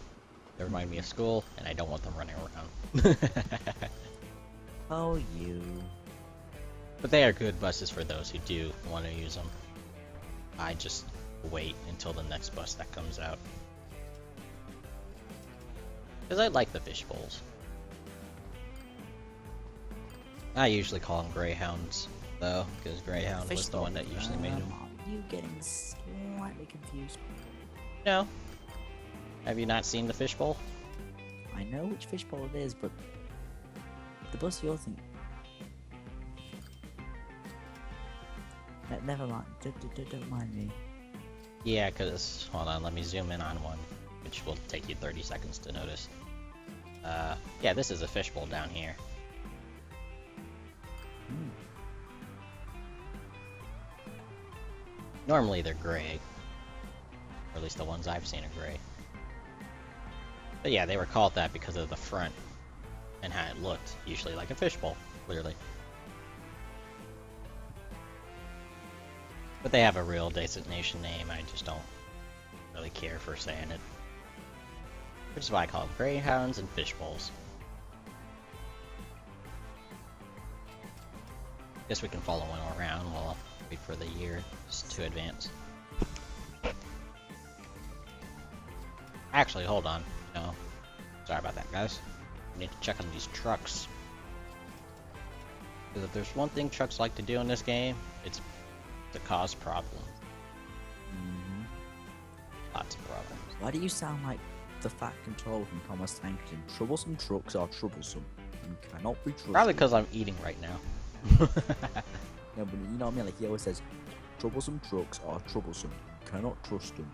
They remind me of school, and I don't want them running around. Oh, you. But they are good buses for those who do want to use them. I just wait until the next bus that comes out. Because I like the fish bowls. I usually call them Greyhounds, though, because Greyhound was the one that usually made them. Are you getting slightly confused? No. Have you not seen the fishbowl? I know which fishbowl it is, but the bus you're thinking. Never mind. Don't mind me. Yeah, because, hold on, let me zoom in on one, which will take you 30 seconds to notice. Yeah, this is a fishbowl down here. Normally they're gray. Or at least the ones I've seen are gray. But yeah, they were called that because of the front and how it looked, usually like a fishbowl, clearly. But they have a real designation name, I just don't really care for saying it. Which is why I call them Greyhounds and Fishbowls. Guess we can follow one around while I wait for the years to advance. Actually, hold on. No. Sorry about that, guys. I need to check on these trucks. Because if there's one thing trucks like to do in this game, it's to cause problems. Lots of problems. Why do you sound like the Fat Controller from Thomas Tank Engine? Troublesome trucks are troublesome and cannot be trusted. Probably because I'm eating right now. No, but you know what I mean? Like he always says, troublesome trucks are troublesome. Cannot trust them.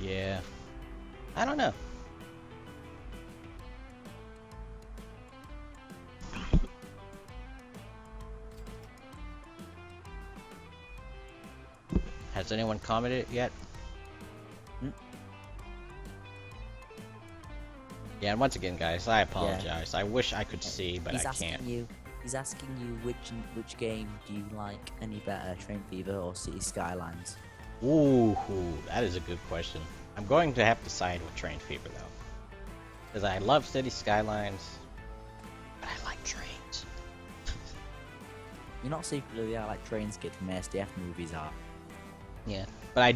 Yeah. I don't know. Has anyone commented yet? Yeah, and once again, guys, I apologize. I wish I could see, but He's I asking can't. you. He's asking you which game do you like any better, Train Fever or City Skylines? Ooh, that is a good question. I'm going to have to side with Train Fever though, because I love City Skylines, but I like trains. You're not secretly I like train skits from SDF movies are. Yeah, but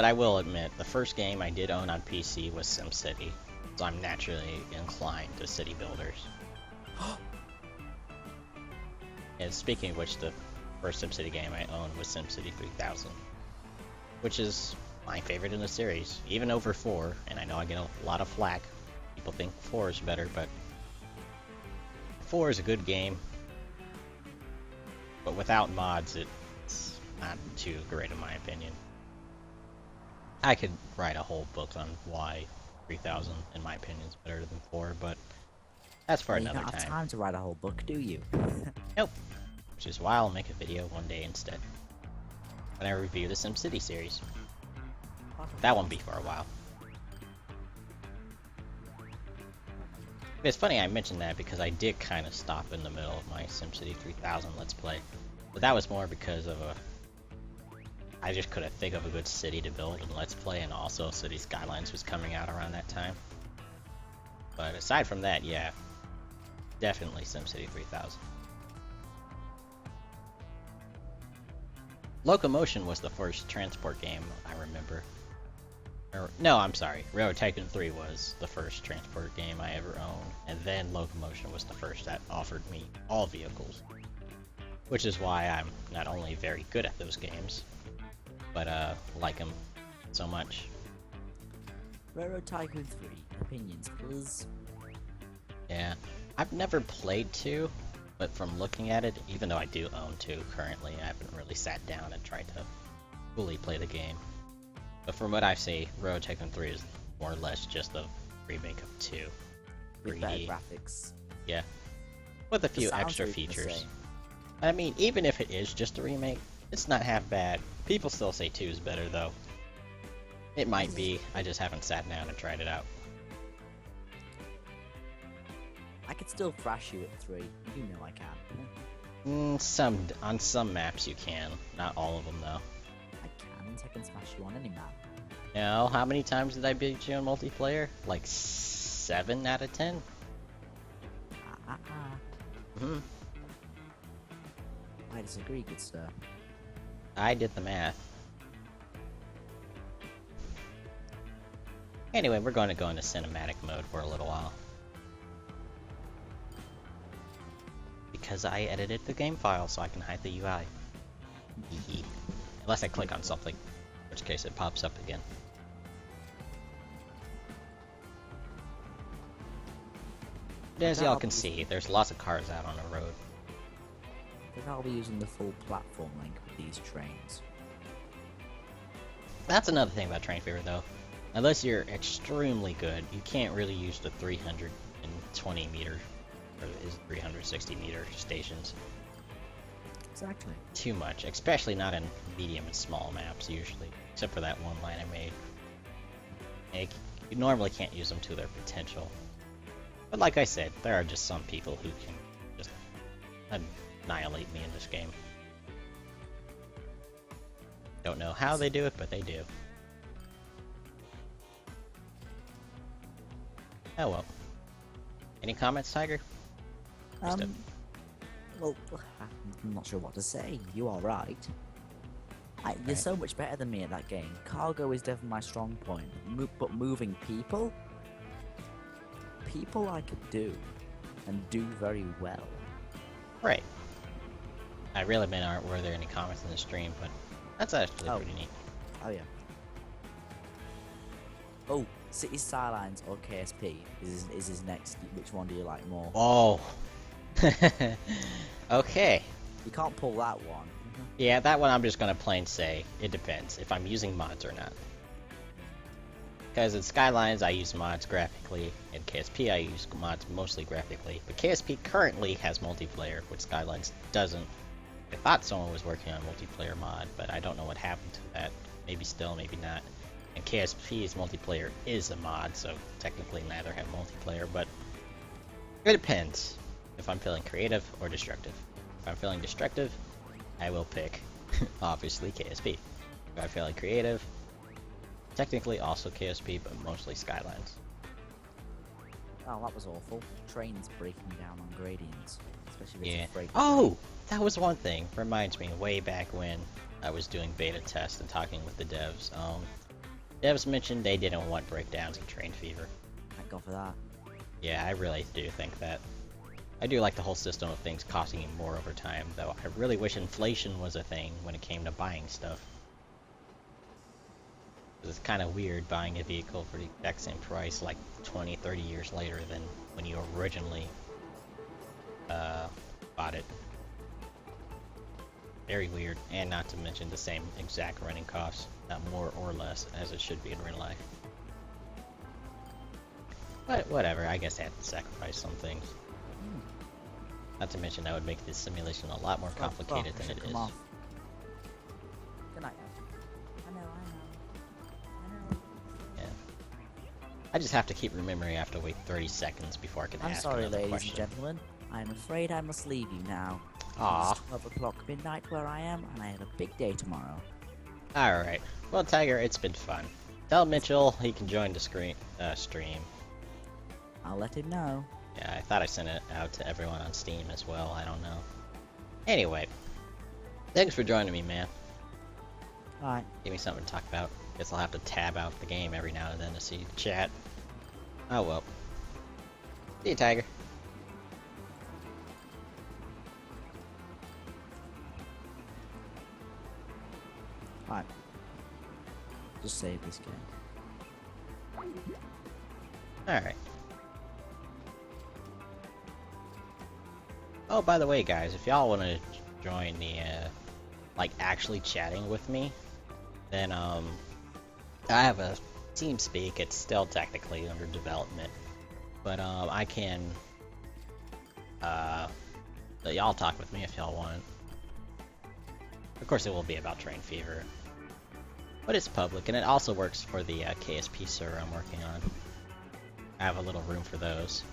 I will admit the first game I did own on PC was SimCity, so I'm naturally inclined to city builders. And speaking of which, the first SimCity game I owned was SimCity 3000, which is my favorite in the series, even over 4. And I know I get a lot of flack. People think 4 is better, but 4 is a good game. But without mods, it's not too great in my opinion. I could write a whole book on why 3000, in my opinion, is better than 4, but that's for You another don't have time. time to write a whole book, do you? Nope. Which is why I'll make a video one day instead. When I review the SimCity series. That won't be for a while. It's funny I mentioned that because I did kind of stop in the middle of my SimCity 3000 Let's Play. But that was more because of I just couldn't think of a good city to build in Let's Play, and also City Skylines was coming out around that time. But aside from that, yeah. Definitely SimCity 3000. Locomotion was the first transport game I remember. No, I'm sorry. Railroad Tycoon 3 was the first transport game I ever owned, and then Locomotion was the first that offered me all vehicles. Which is why I'm not only very good at those games, but like them so much. Railroad Tycoon 3, opinions, please. Yeah. I've never played 2, but from looking at it, even though I do own 2 currently, I haven't really sat down and tried to fully play the game. But from what I see, Railroad Tycoon 3 is more or less just a remake of 2. With better 3D. graphics. Yeah. With a The few sounds extra are even the features. same. I mean, even if it is just a remake, it's not half bad. People still say 2 is better though. It might be, I just haven't sat down and tried it out. I could still thrash you at 3. You know I can. On some maps you can, not all of them though. I can. I can smash you on any map. No, how many times did I beat you in multiplayer? Like 7 out of 10? Hmm. I disagree, good sir. I did the math. Anyway, we're going to go into cinematic mode for a little while. Because I edited the game file so I can hide the UI. Unless I click on something, in which case it pops up again. But as y'all can see, there's lots of cars out on the road. I think I'll be using the full platform link with these trains. That's another thing about Train Fever though. Unless you're extremely good, you can't really use the 320 meter, or is 360 meter stations. Exactly. Too much, especially not in medium and small maps usually, except for that one line I made. And you normally can't use them to their potential. But like I said, there are just some people who can just annihilate me in this game. Don't know how they do it, but they do. Oh well. Any comments, Tiger? Just Well, I'm not sure what to say. You are right. You're Right. so much better than me at that game. Cargo is definitely my strong point. But moving people? People I could do. And do very well. Right. I really meant were there any comments in the stream, but that's actually Oh. pretty neat. Oh yeah. Oh, City Skylines or KSP is his next. Which one do you like more? Oh. Okay. You can't pull that one. Yeah, that one I'm just gonna plain say it depends if I'm using mods or not. Because in Skylines I use mods graphically, in KSP I use mods mostly graphically. But KSP currently has multiplayer, which Skylines doesn't. I thought someone was working on a multiplayer mod, but I don't know what happened to that. Maybe still, maybe not. And KSP's multiplayer is a mod, so technically neither have multiplayer, but it depends. if I'm feeling creative or destructive. If I'm feeling destructive, I will pick, obviously, KSP. If I'm feeling creative, technically also KSP, but mostly Skylines. Oh, that was awful. Trains breaking down on gradients, especially if Yeah. it's a freight. Oh, that was one thing. Reminds me, way back when I was doing beta tests and talking with the devs. Devs mentioned they didn't want breakdowns in Train Fever. Thank God for that. Yeah, I really do think that. I do like the whole system of things costing you more over time, though I really wish inflation was a thing when it came to buying stuff. 'Cause it's kind of weird buying a vehicle for the exact same price like 20, 30 years later than when you originally bought it. Very weird, and not to mention the same exact running costs, not more or less, as it should be in real life. But whatever, I guess I have to sacrifice some things. Not to mention that would make this simulation a lot more complicated than it is. Come off. Good night. I know. Yeah. I just have to keep remembering I have to wait 30 seconds before I can I'm ask sorry, another ladies question. and gentlemen. I'm afraid I must leave you now. Aw. It's 12 o'clock midnight where I am, and I have a big day tomorrow. Alright. Well, Tiger, it's been fun. Tell Mitchell he can join the stream. I'll let him know. Yeah, I thought I sent it out to everyone on Steam as well. I don't know. Anyway, thanks for joining me, man. Alright. Give me something to talk about. Guess I'll have to tab out the game every now and then to see the chat. Oh well. See you, Tiger. Alright. Just save this game. Alright. Oh, by the way, guys, if y'all want to join the, like, actually chatting with me, then, I have a TeamSpeak. It's still technically under development. But, I can, let y'all talk with me if y'all want. Of course, it will be about Train Fever. But it's public, and it also works for the, KSP server I'm working on. I have a little room for those.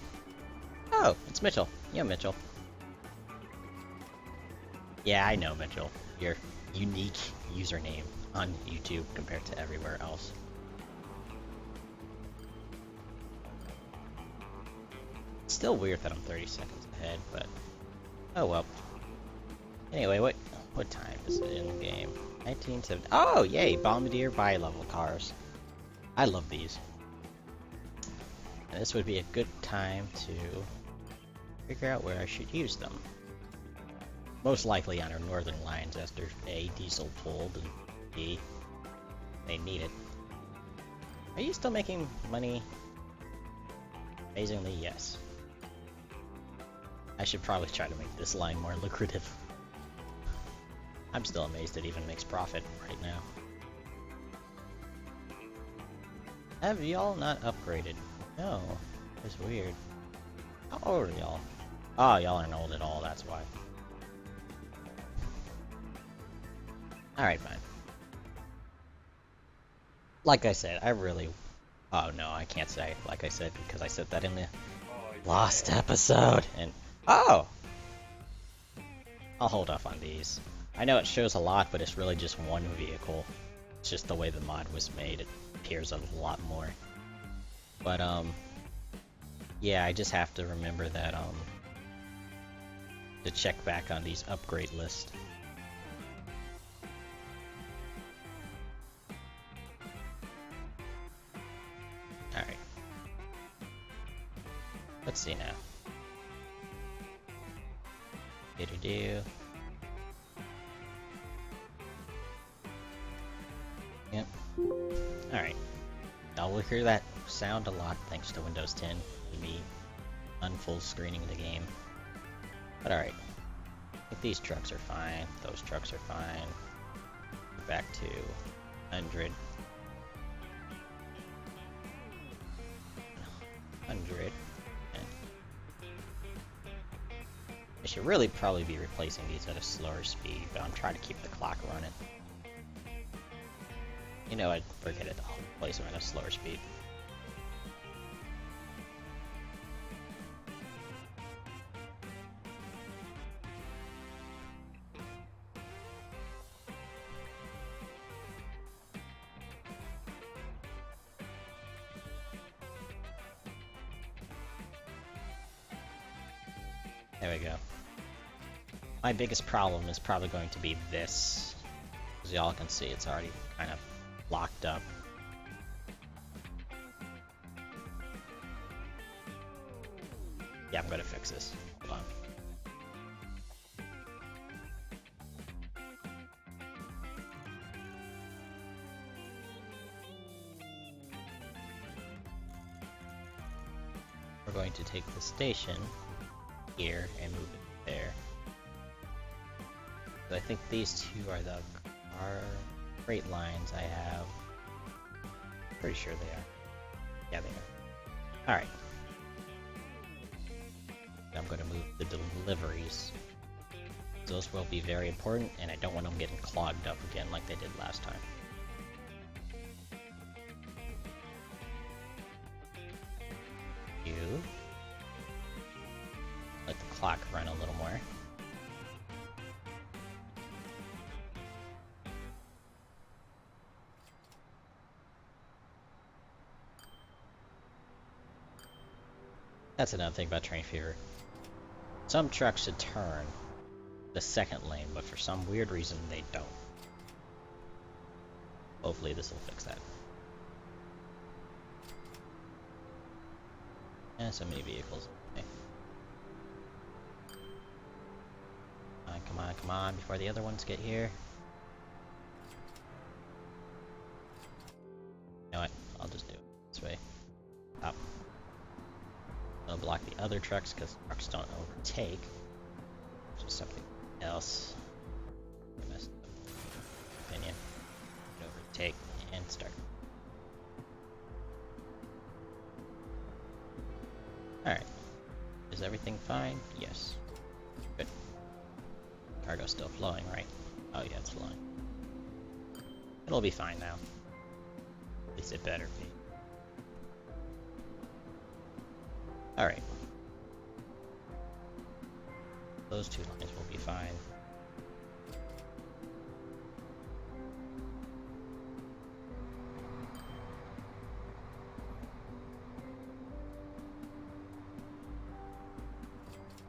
Oh, it's Mitchell. Yeah, Mitchell. Yeah, I know, Mitchell. Your unique username on YouTube compared to everywhere else. It's still weird that I'm 30 seconds ahead, but oh well. Anyway, what time is it in the game? 1970. Oh, yay! Bombardier bi-level cars. I love these. And this would be a good time to figure out where I should use them. Most likely on our northern lines, as there's A, diesel pulled, and B, they need it. Are you still making money? Amazingly, yes. I should probably try to make this line more lucrative. I'm still amazed it even makes profit right now. Have y'all not upgraded? No, it's weird. How old are y'all? Oh, y'all aren't old at all, that's why. Alright, fine. Like I said, I really... Oh no, I can't say like I said because I said that in the last episode. And oh! I'll hold off on these. I know it shows a lot, but it's really just one vehicle. It's just the way the mod was made. It appears a lot more. But, yeah, I just have to remember that, to check back on these upgrade lists. Alright. Let's see now. Do-do-do. Yep. Alright. Now we'll hear that sound a lot thanks to Windows 10 and me unfull screening the game. But alright. If these trucks are fine, those trucks are fine. Back to 100. 100. I should really probably be replacing these at a slower speed, but I'm trying to keep the clock running. You know, I'd forget it. I'll replace them at a slower speed. There we go. My biggest problem is probably going to be this. As y'all can see, it's already kind of locked up. Yeah, I'm gonna fix this. Hold on. We're going to take the station here and move it there. So I think these two are the freight lines I have. Pretty sure they are. Yeah, they are. Alright. I'm going to move the deliveries. Those will be very important, and I don't want them getting clogged up again like they did last time. You. Let the clock run a little more. That's another thing about Train Fever. Some trucks should turn the second lane, but for some weird reason they don't. Hopefully this will fix that. And so many vehicles. Okay. Come on, come on, before the other ones get here. You know what? I'll just do it this way. Up. I'll block the other trucks because trucks don't overtake. Just something else. I messed up. Opinion. Overtake and start. Alright. Is everything fine? Yes. Good. Cargo's still flowing, right? Oh yeah, it's flowing. It'll be fine now. At least it better be. Alright. Those two lines will be fine.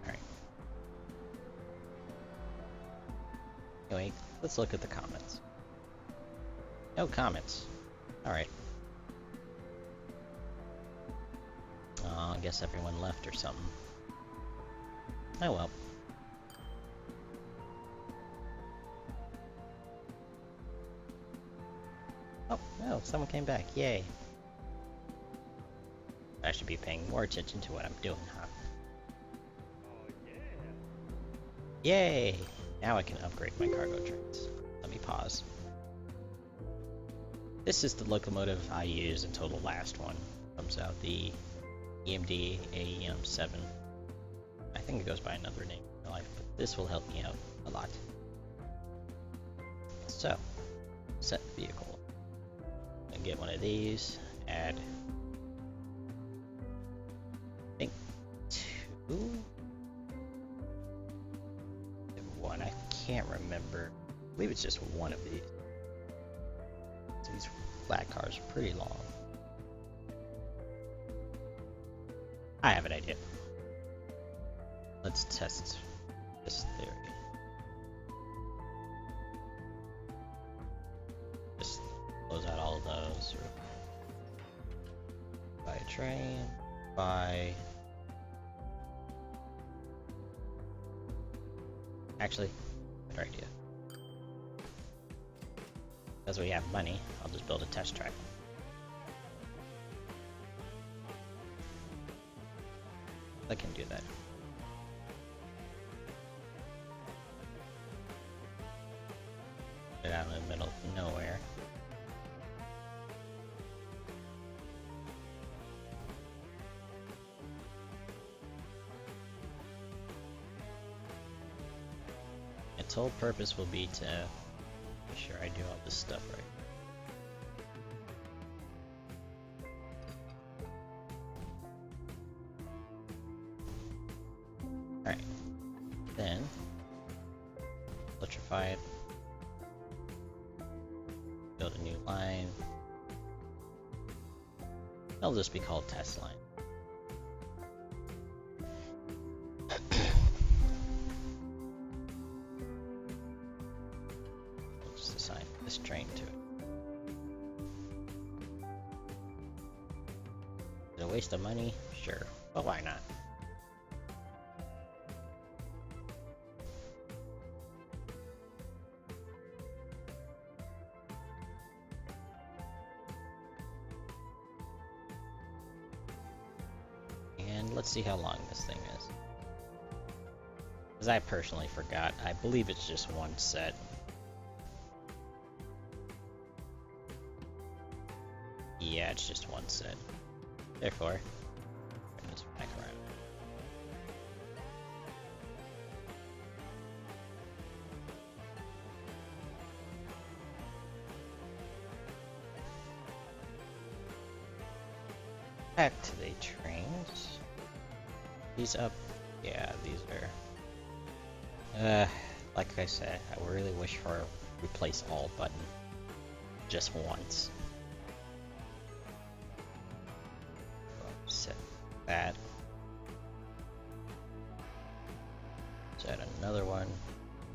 Alright. Anyway, let's look at the comments. No comments. Alright. I guess everyone left or something. Oh well. Oh, no, someone came back. Yay. I should be paying more attention to what I'm doing, huh? Oh, yeah. Yay! Now I can upgrade my cargo trains. Let me pause. This is the locomotive I used until the last one comes out, the EMD AEM7. I think it goes by another name in real life, but this will help me out a lot. So, set vehicle. And get one of these, add, I think, 2? One, I can't remember. I believe it's just one of these. So these flat cars are pretty long. I have an idea. Let's test this theory. Just close out all of those. Buy a train. Buy. Actually, better idea. Because we have money, I'll just build a test track. I can do that. Put it out in the middle of nowhere. Its whole purpose will be to make sure I do all this stuff right. Alright. Then electrify it. Build a new line. It'll just be called test line. Just assign this train to it. Is it a waste of money? Sure. But why not? And let's see how long this thing is. Because I personally forgot. I believe it's just one set. Yeah, it's just one set. Therefore, bring this back around. Back to the trains. These up. Yeah, these are. Like I said, I really wish for a replace all button just once. Set that. Set another one.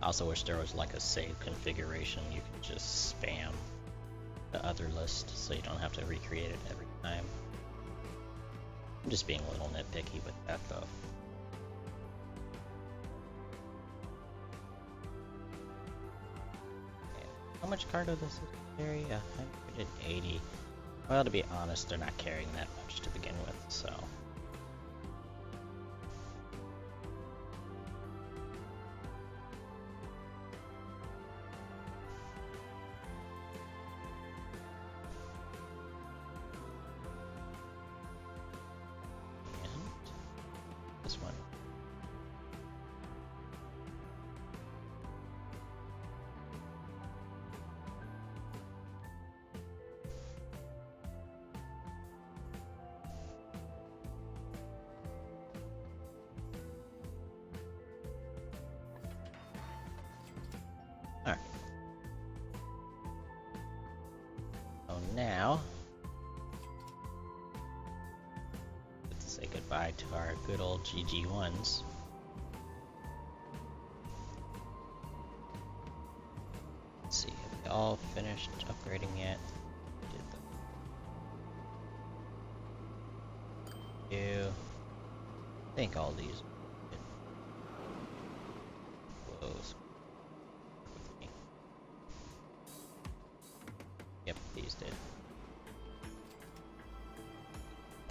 I also wish there was like a save configuration you can just spam the other list so you don't have to recreate it every time. I'm just being a little nitpicky with that though. Okay. How much cargo does it carry? 180. Well, to be honest, they're not carrying that much to begin with, so. And this one. Alright. So now, let's say goodbye to our good old GG1s. Let's see, have they all finished upgrading yet? Did I think all these did. Close. Yep, these did.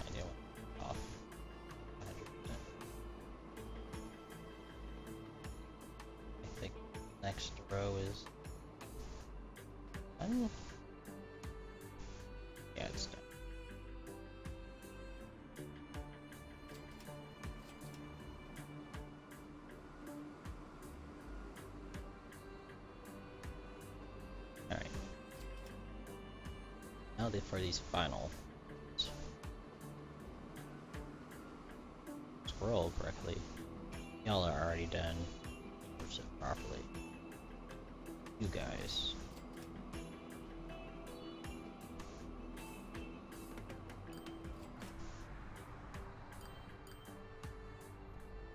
I knew it. Off 100%. I think next row is done. Yeah, it's done. Alright. Now for these final. Scroll correctly. Y'all are already done. Moves it properly. You guys.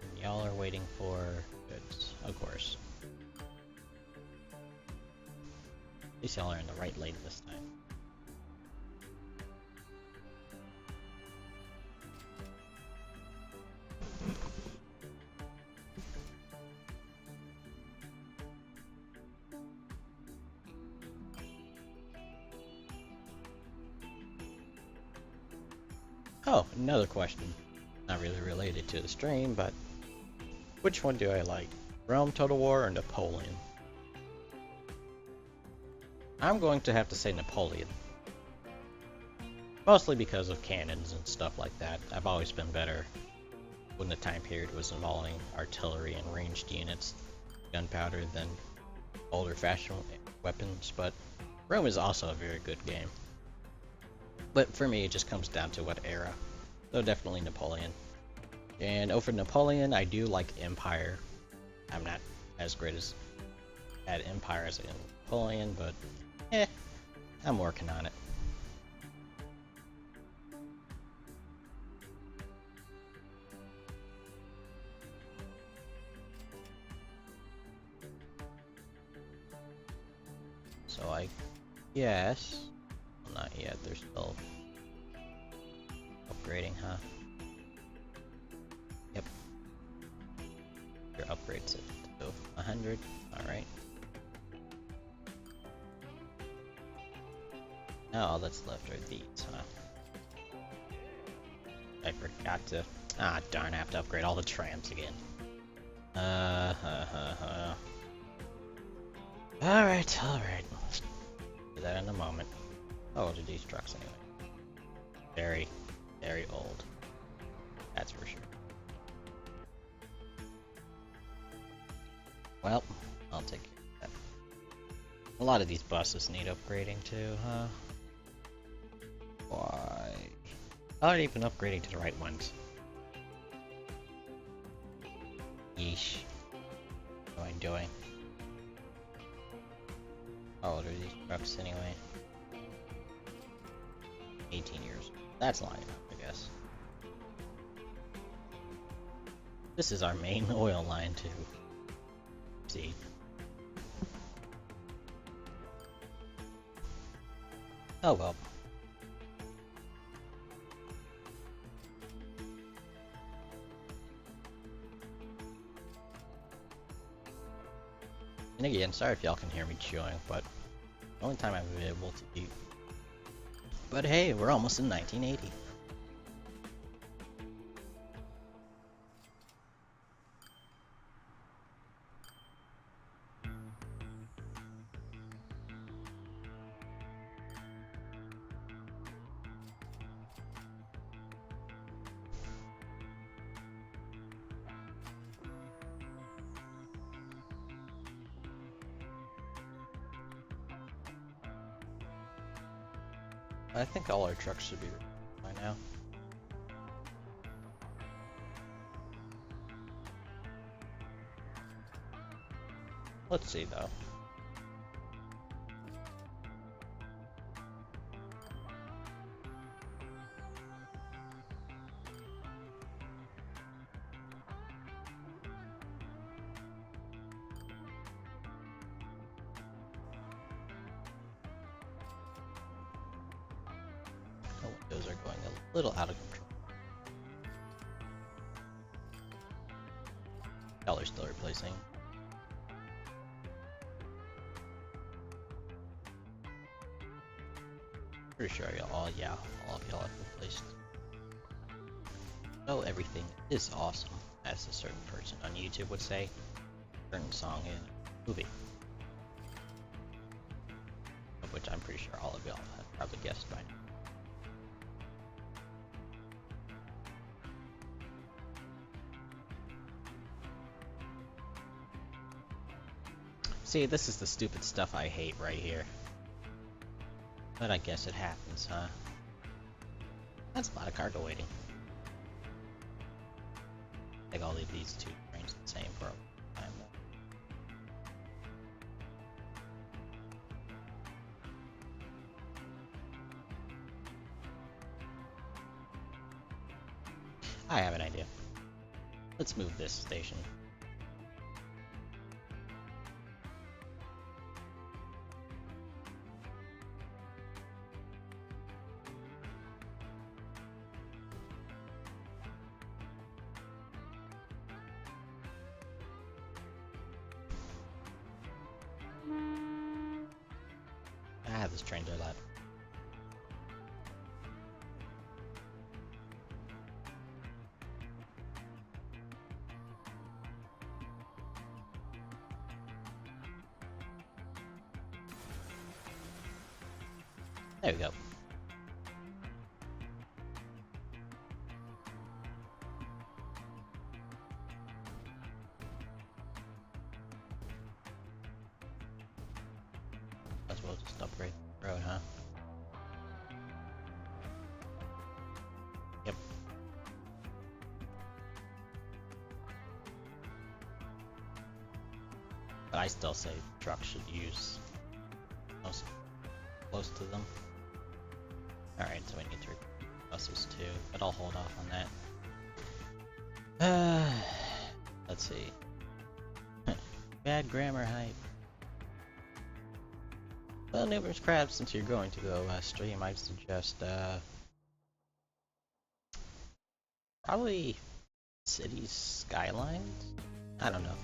And y'all are waiting for goods, of course. At least y'all are in the right lane this time. Oh, another question. Not really related to the stream, but which one do I like? Rome Total War or Napoleon? I'm going to have to say Napoleon. Mostly because of cannons and stuff like that. I've always been better when the time period was involving artillery and ranged units, gunpowder, than older fashioned weapons, but Rome is also a very good game. But for me, it just comes down to what era. So definitely Napoleon. And over Napoleon, I do like Empire. I'm not as great at Empire as in Napoleon, but I'm working on it. So I guess... Well, not yet, they're still upgrading, huh? Yep. Your upgrades it to 100, alright. Now all that's left are these, huh? I forgot to... Ah, darn, I have to upgrade all the trams again. Alright, alright. Do that in a moment. How old are these trucks anyway? Very, very old. That's for sure. Well, I'll take care of that. A lot of these buses need upgrading too, huh? Why? Not even upgrading to the right ones. Yeesh. What am I doing? How old are these trucks anyway? 18 years. That's long enough, I guess. This is our main oil line too. See? Oh well. And again, sorry if y'all can hear me chewing, but the only time I've been able to eat. But hey, we're almost in 1980. I think all our trucks should be by now. Let's see though. The windows are going a little out of control. Y'all are still replacing. Pretty sure all of y'all have replaced. So everything is awesome, as a certain person on YouTube would say. Certain song in a movie. Of which I'm pretty sure all of y'all have probably guessed by now. See, this is the stupid stuff I hate right here. But I guess it happens, huh? That's a lot of cargo waiting. I think I'll leave these two trains the same for a time though. I have an idea. Let's move this station. This train's are loud. There we go. As well just upgrade the road, huh? Yep. But I still say trucks should use most close to them. Alright, so we need to buses too, but I'll hold off on that. Let's see. Bad grammar hype. Well, Numerous Crabs, since you're going to the stream, I'd suggest, probably Cities Skylines? I don't know.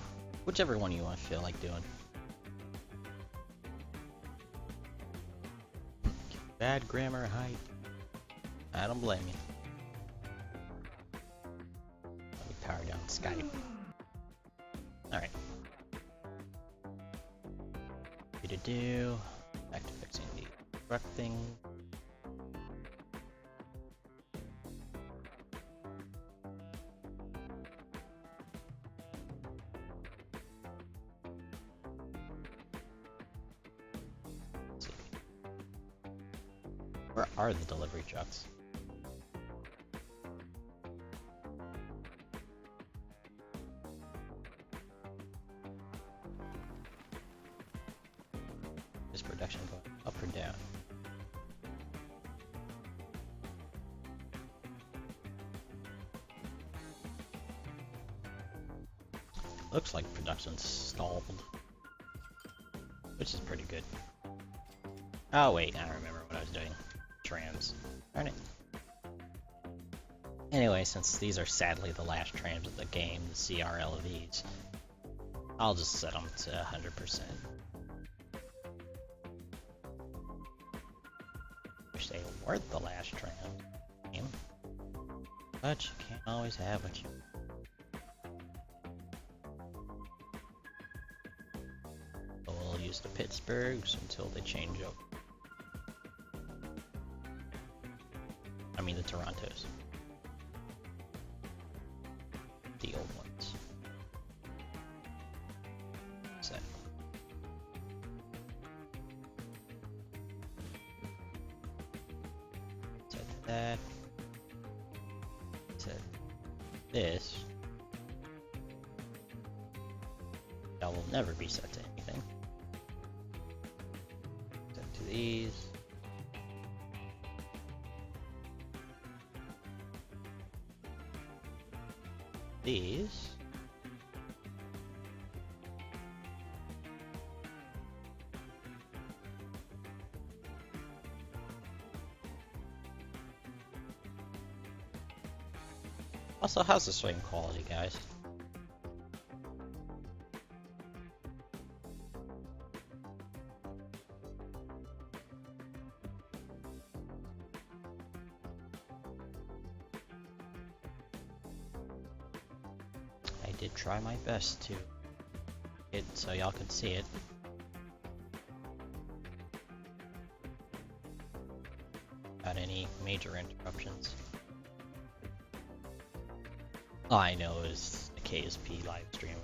Whichever one you want to feel like doing. Bad grammar height. I don't blame you. Let me power down Skype. Alright. Do back to fixing the truck thing. Let's see. Where are the delivery trucks? Is production going up or down? Looks like production's stalled, which is pretty good. Oh wait, I remember what I was doing. Trams. Darn it. Anyway, since these are sadly the last trams of the game, the CRLVs, I'll just set them to 100%. Wish they weren't the last tram game, but you can't always have what you. So we'll use the Pittsburghs until they change up. I mean the Torontos. The old ones. Set. Set that. Set this. That will never be set to anything. Set to these. These. Also, how's the swing quality, guys? I did try my best to it so y'all can see it. Without any major interruptions. All I know is the KSP live stream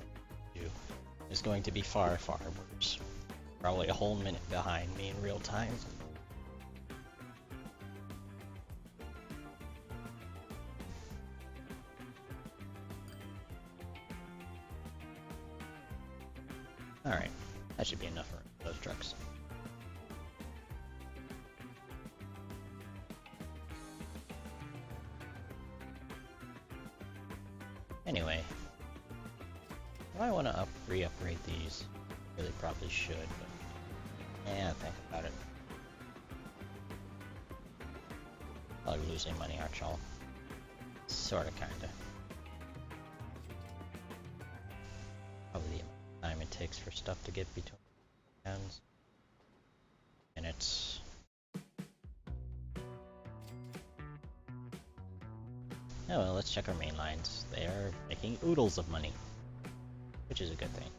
is going to be far, far worse. Probably a whole minute behind me in real time. Alright, that should be enough for those trucks. Anyway, do I want to re-upgrade these? Really probably should, but yeah, think about it. Probably losing money, aren't y'all? Sorta, kinda. Probably the time it takes for stuff to get between hands. And it's oh well, let's check our main lines. They are making oodles of money, which is a good thing.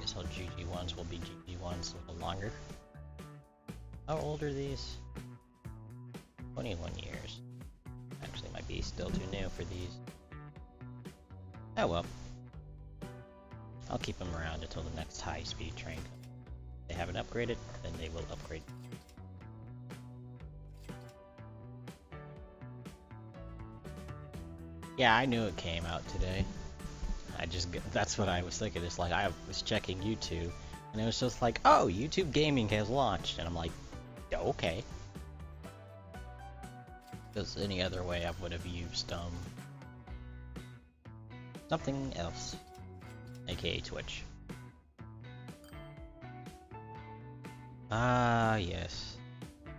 Guess all GG1s will be GG1s a little longer. How old are these? 21 years. Actually, might be still too new for these. Oh well. I'll keep them around until the next high-speed train comes. If they haven't upgraded, then they will upgrade. Yeah, I knew it came out today. That's what I was thinking. It's like I was checking YouTube, and it was just like, oh, YouTube Gaming has launched, and I'm like, okay. Because any other way I would have used something else. aka Twitch. Ah, yes.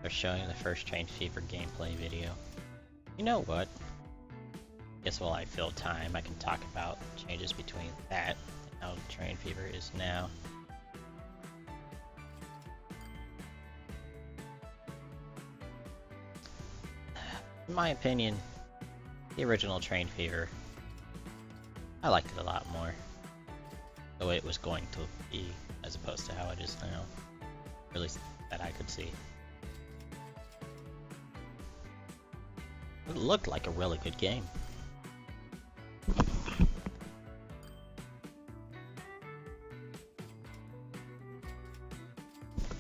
They're showing the first Train Fever gameplay video. You know what? Guess while I fill time, I can talk about changes between that and how Train Fever is now. In my opinion, the original Train Fever, I liked it a lot more. The way it was going to be, as opposed to how it is now. At least that I could see. It looked like a really good game.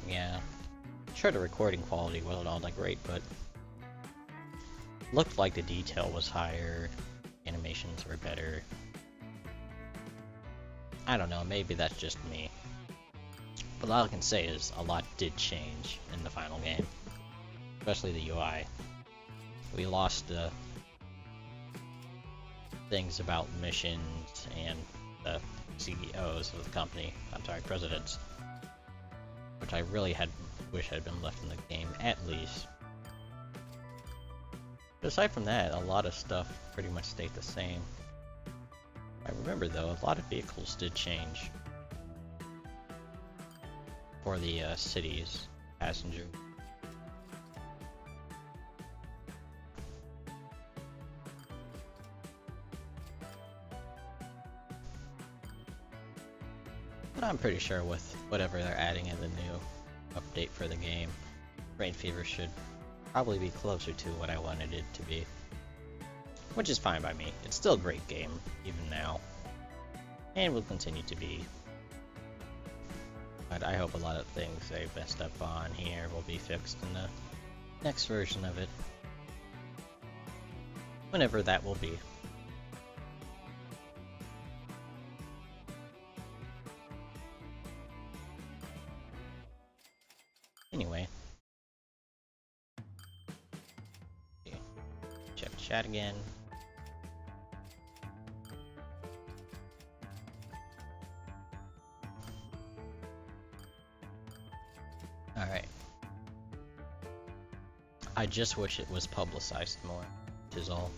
Yeah, sure the recording quality wasn't all that great, but looked like the detail was higher, animations were better. I don't know, maybe that's just me. But all I can say is a lot did change in the final game, especially the UI. We lost the things about missions and the CEOs of the company, I'm sorry, presidents, which I really wish had been left in the game at least. But aside from that, a lot of stuff pretty much stayed the same. I remember though, a lot of vehicles did change for the city's passenger. But I'm pretty sure with whatever they're adding in the new update for the game, Train Fever should probably be closer to what I wanted it to be. Which is fine by me. It's still a great game, even now. And will continue to be. But I hope a lot of things they messed up on here will be fixed in the next version of it. Whenever that will be. Anyway. Check chat again. Alright. I just wish it was publicized more, which is all.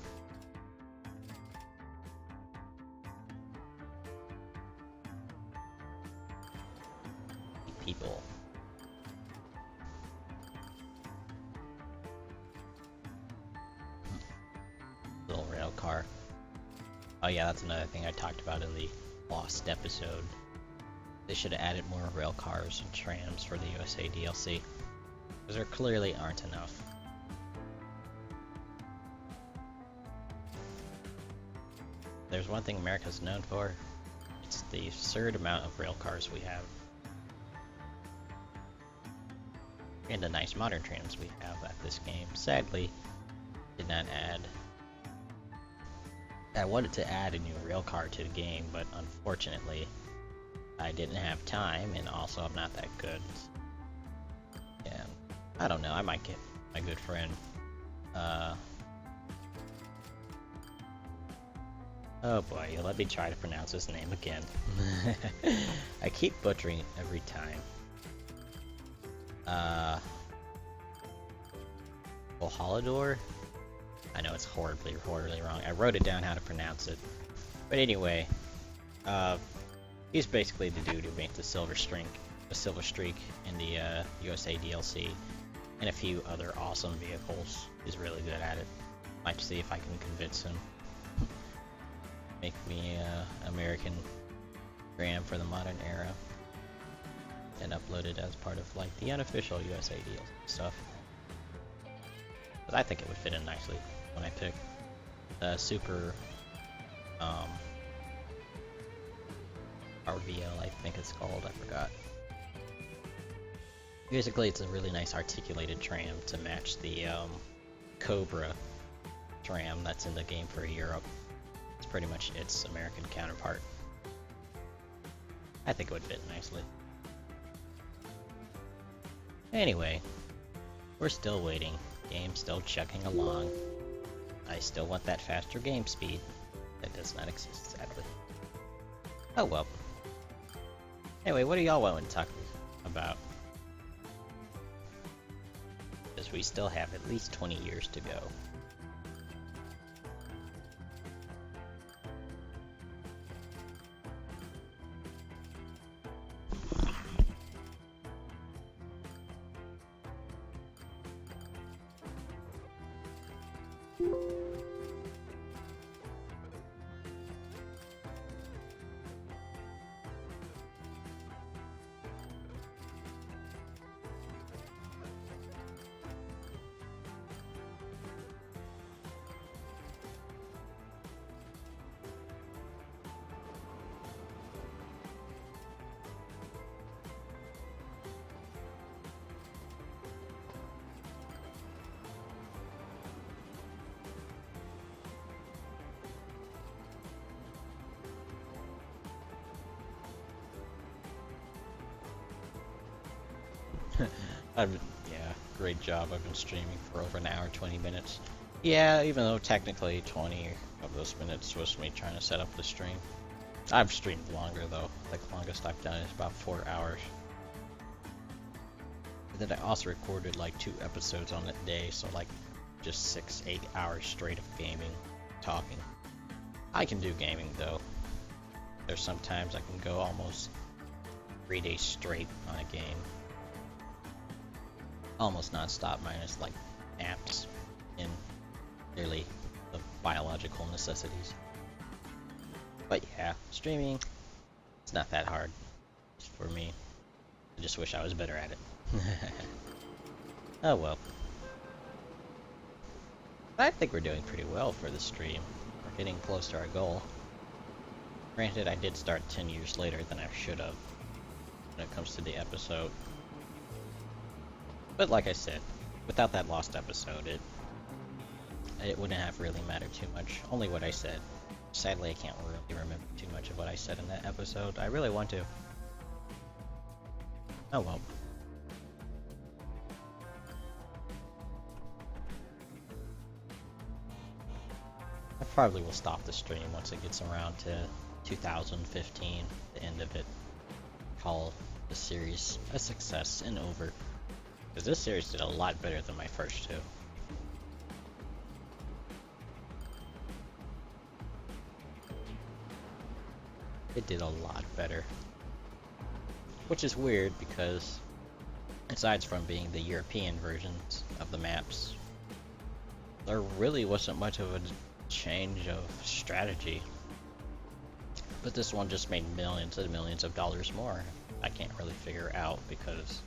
People. Little rail car. Oh yeah, that's another thing I talked about in the Lost episode. They should have added more rail cars and trams for the USA DLC, because there clearly aren't enough. There's one thing America's known for, it's the absurd amount of rail cars we have. And the nice modern trams we have at this game. Sadly, did not add. I wanted to add a new rail car to the game, but unfortunately, I didn't have time, and also I'm not that good. Yeah, I don't know, I might get my good friend, oh boy, let me try to pronounce his name again. I keep butchering it every time. Volhalador? I know it's horribly wrong. I wrote it down how to pronounce it. But anyway, he's basically the dude who made the Silver Streak in the USA DLC, and a few other awesome vehicles. He's really good at it. Might see if I can convince him. Make me American Ram for the modern era, and upload it as part of like the unofficial USA DLC stuff. But I think it would fit in nicely when I pick the Super RVL, I think it's called, I forgot. Basically, it's a really nice articulated tram to match the Cobra tram that's in the game for Europe. It's pretty much its American counterpart. I think it would fit nicely. Anyway, we're still waiting. Game's still chugging along. I still want that faster game speed. That does not exist, sadly. Oh well. Anyway, what do y'all want to talk about? Because we still have at least 20 years to go. Yeah, great job. I've been streaming for over an hour, 20 minutes. Yeah, even though technically 20 of those minutes was me trying to set up the stream. I've streamed longer though. The longest I've done is about 4 hours. And then I also recorded like 2 episodes on that day, so like just 6-8 hours straight of gaming, talking. I can do gaming though. There's sometimes I can go almost 3 days straight on a game. Almost non-stop, minus like naps and nearly the biological necessities. But yeah, streaming, it's not that hard for me. I just wish I was better at it. Oh well. I think we're doing pretty well for the stream. We're getting close to our goal. Granted, I did start 10 years later than I should have when it comes to the episode. But like I said, without that lost episode, it wouldn't have really mattered too much. Only what I said. Sadly, I can't really remember too much of what I said in that episode. I really want to. Oh well. I probably will stop the stream once it gets around to 2015, the end of it. Call the series a success and over. Because this series did a lot better than my first 2. It did a lot better. Which is weird because, aside from being the European versions of the maps, there really wasn't much of a change of strategy. But this one just made millions and millions of dollars more. I can't really figure out because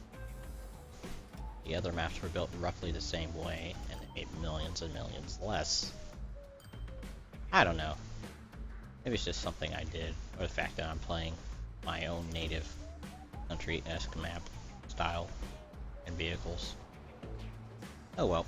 the other maps were built roughly the same way, and they made millions and millions less. I don't know. Maybe it's just something I did, or the fact that I'm playing my own native country-esque map style and vehicles. Oh well.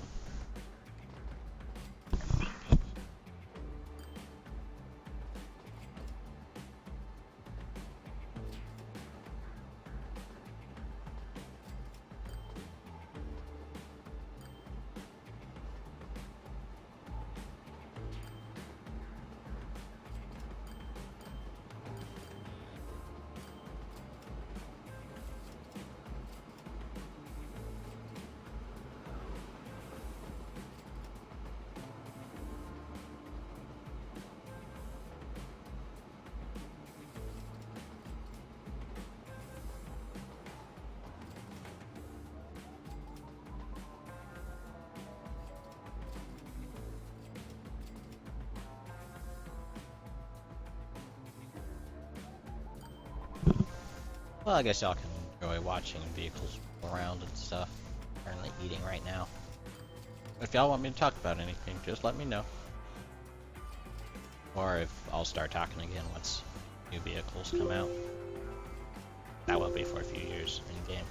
Well, I guess y'all can enjoy watching vehicles around and stuff. I'm currently eating right now. If y'all want me to talk about anything, just let me know. Or if I'll start talking again once new vehicles come out. That will be for a few years in game.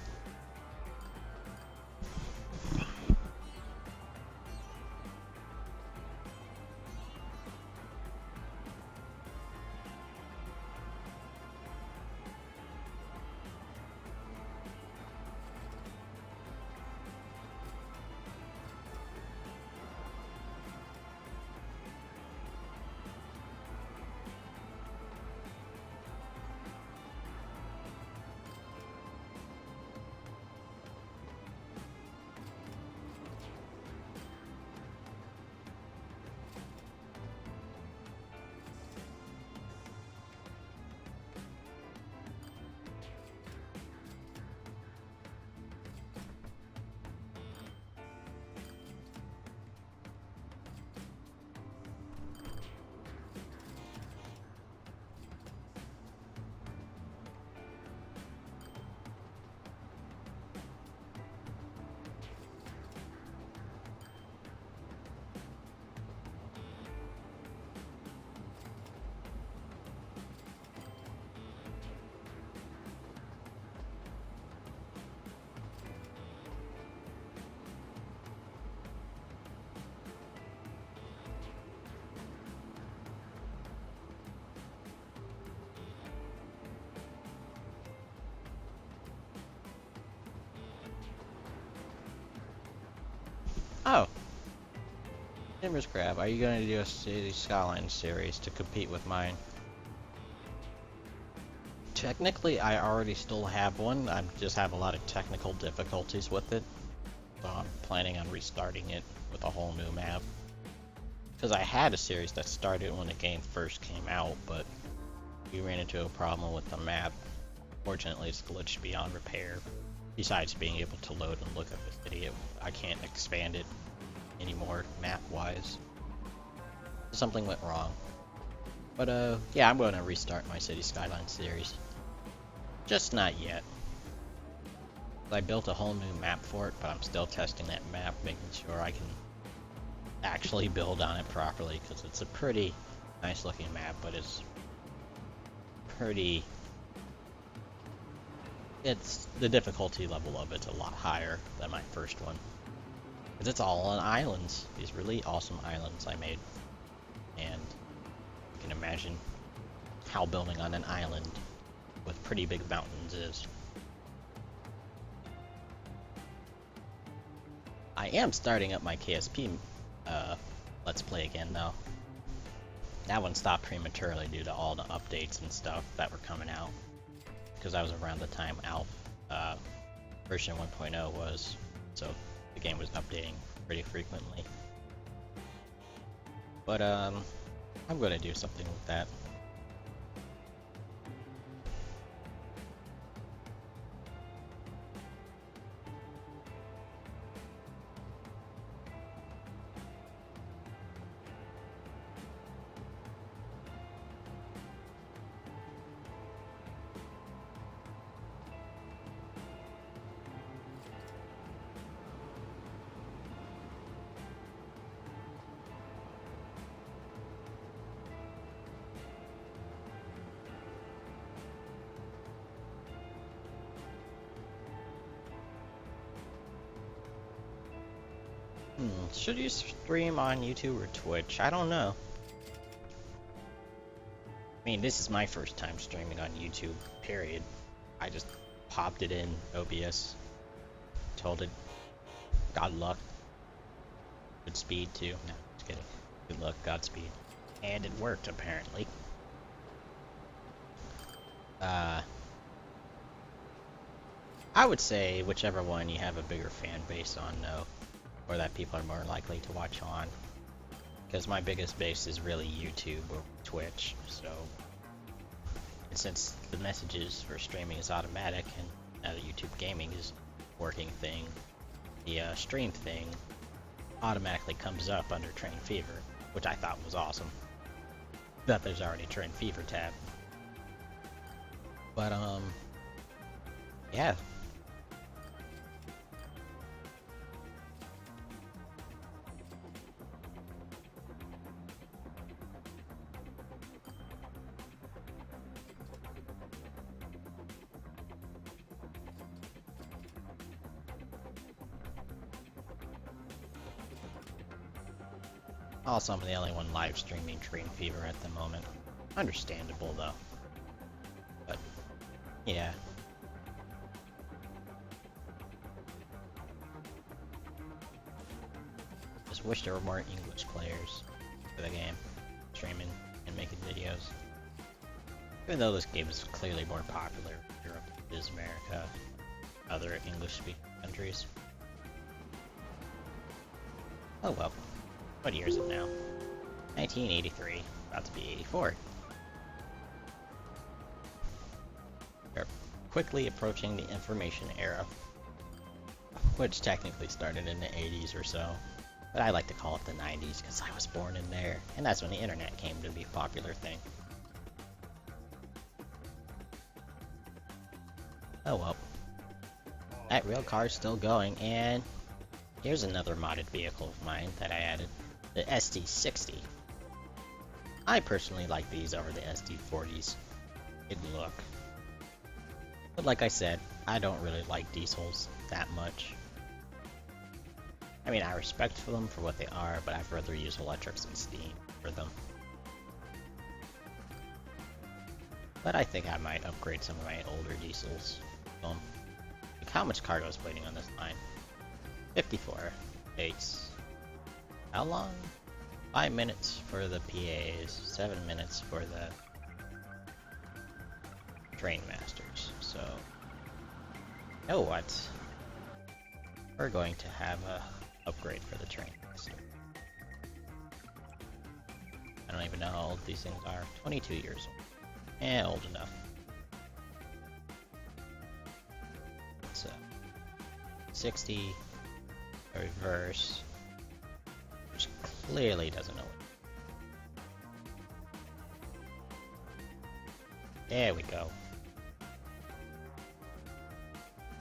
Timber's Crab, are you going to do a City Skylines series to compete with mine? Technically, I already still have one. I just have a lot of technical difficulties with it. So I'm planning on restarting it with a whole new map. Because I had a series that started when the game first came out, but we ran into a problem with the map. Fortunately, it's glitched beyond repair. Besides being able to load and look at the city, I can't expand it anymore map-wise. Something went wrong. But yeah, I'm going to restart my City Skylines series. Just not yet. I built a whole new map for it, but I'm still testing that map, making sure I can actually build on it properly, because it's a pretty nice looking map, but it's pretty... the difficulty level of it's a lot higher than my first one. Because it's all on islands, these really awesome islands I made. And you can imagine how building on an island with pretty big mountains is. I am starting up my KSP Let's Play again though. That one stopped prematurely due to all the updates and stuff that were coming out. Because that was around the time Alpha version 1.0 was, so the game was updating pretty frequently. But I'm gonna do something with that. Should you stream on YouTube or Twitch? I don't know. I mean, this is my first time streaming on YouTube, period. I just popped it in OBS, told it, God luck, good speed too. No, just kidding. Good luck, Godspeed. And it worked, apparently. I would say whichever one you have a bigger fan base on, though. Or that people are more likely to watch on. Because my biggest base is really YouTube or Twitch, so... And since the messages for streaming is automatic, and now that YouTube Gaming is a working thing, the stream thing automatically comes up under Train Fever, which I thought was awesome. That there's already a Train Fever tab. But, yeah. Also, I'm the only one live streaming Train Fever at the moment. Understandable, though. But, yeah. Just wish there were more English players for the game, streaming and making videos. Even though this game is clearly more popular in Europe than it is America, other English-speaking countries. Oh well. What year is it now? 1983, about to be 84. We're quickly approaching the information era, which technically started in the 80s or so, but I like to call it the 90s because I was born in there, and that's when the internet came to be a popular thing. Oh well. That rail car is still going, and here's another modded vehicle of mine that I added. The SD60. I personally like these over the SD40s. Good look. But like I said, I don't really like diesels that much. I mean, I respect them for what they are, but I'd rather use electrics and steam for them. But I think I might upgrade some of my older diesels. Like how much cargo is waiting on this line? 54 days. How long? 5 minutes for the PAs, 7 minutes for the train masters. So, you know what? We're going to have a upgrade for the train master. I don't even know how old these things are. 22 years old. Eh, old enough. So, 60, a reverse, which clearly doesn't know it. There we go.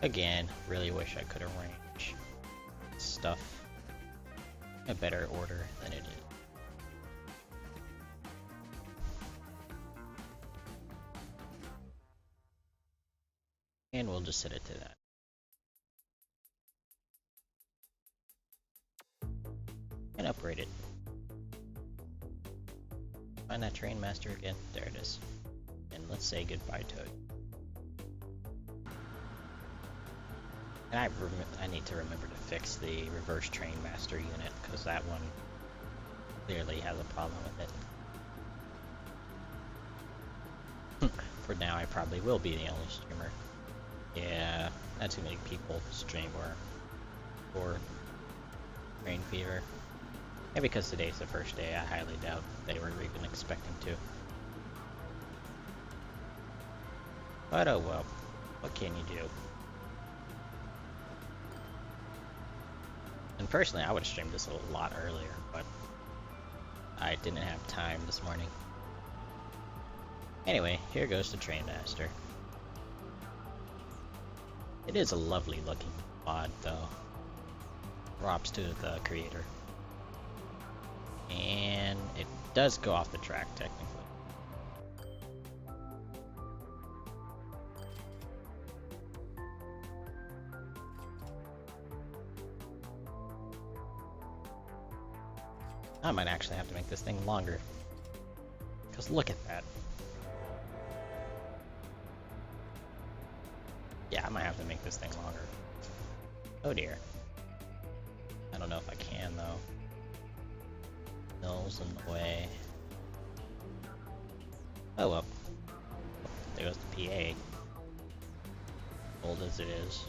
Again, really wish I could arrange stuff in a better order than it is. And we'll just set it to that. And upgrade it. Find that train master again. There it is. And let's say goodbye to it. And I need to remember to fix the reverse train master unit, because that one clearly has a problem with it. For now, I probably will be the only streamer. Yeah, not too many people stream or Rain Fever. And because today's the first day, I highly doubt they were even expecting to. But oh well, what can you do? And personally, I would have streamed this a lot earlier, but I didn't have time this morning. Anyway, here goes the Train Master. It is a lovely looking mod, though. Props to the creator. And it does go off the track, technically. I might actually have to make this thing longer. Because look at that. Yeah, I might have to make this thing longer. Oh dear. I don't know if I can, though. Mills in the way. Oh well. There goes the PA. Old as it is.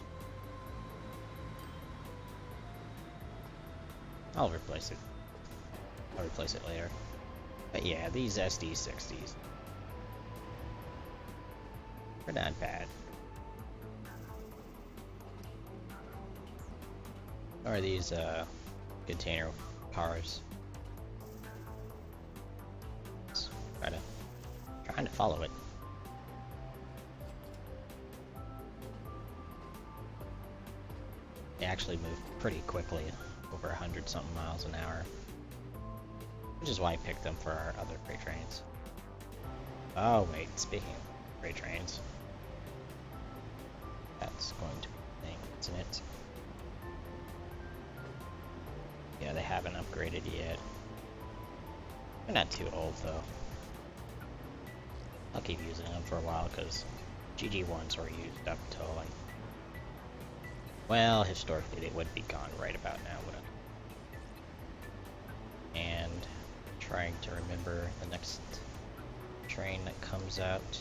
I'll replace it. I'll replace it later. But yeah, these SD60s are not bad. Or these container cars. Trying to follow it. They actually move pretty quickly, over 100 something miles an hour. Which is why I picked them for our other freight trains. Oh wait, speaking of freight trains, that's going to be a thing, isn't it? Yeah, they haven't upgraded yet. They're not too old though. I'll keep using them for a while because GG1s were used up till like, well, historically they would be gone right about now, wouldn't it? And trying to remember the next train that comes out.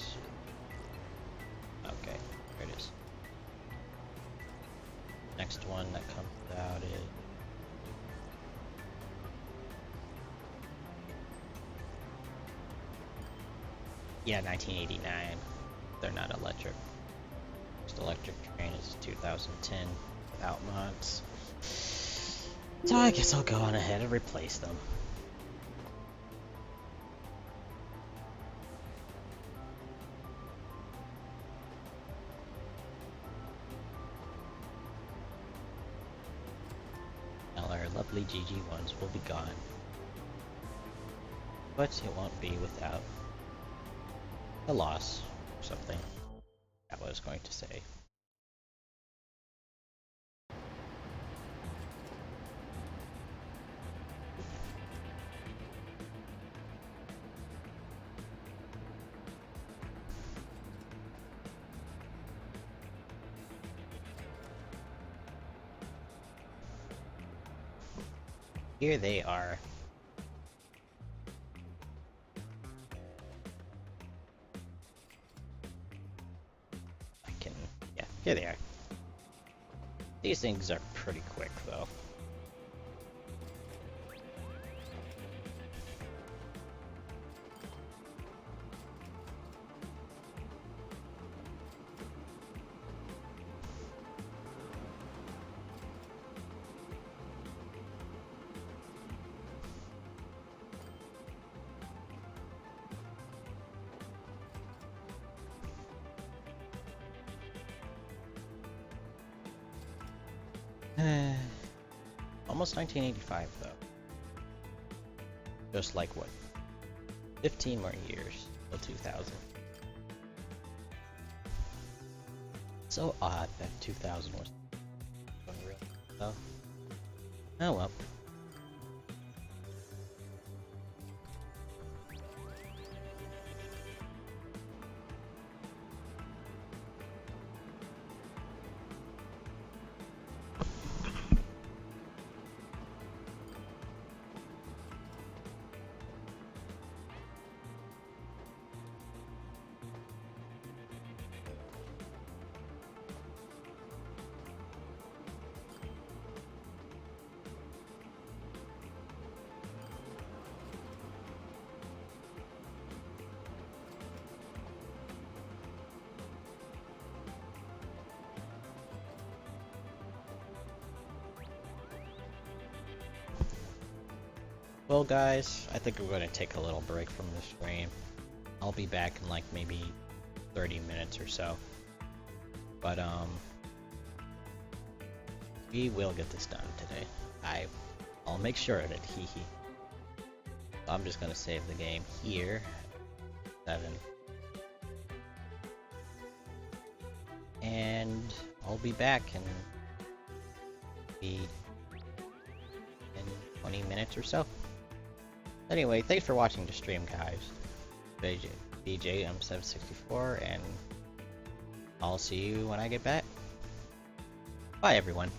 Okay, there it is. Next one that comes out is yeah, 1989. They're not electric. First electric train is 2010 without mods. So I guess I'll go on ahead and replace them. Now our lovely GG1s will be gone. But it won't be without a loss or something. That was going to say. Here they are. Here they are. These things are pretty quick, though. Almost 1985, though. Just like what? 15 more years till 2000. So odd that 2000 was unreal. Oh. Oh well. Well guys, I think we're going to take a little break from the stream. I'll be back in like maybe 30 minutes or so. But we will get this done today. I'll make sure of it, hee hee. I'm just going to save the game here. 7. And I'll be back in 20 minutes or so. Anyway, thanks for watching the stream, guys. BJM764, and I'll see you when I get back. Bye, everyone.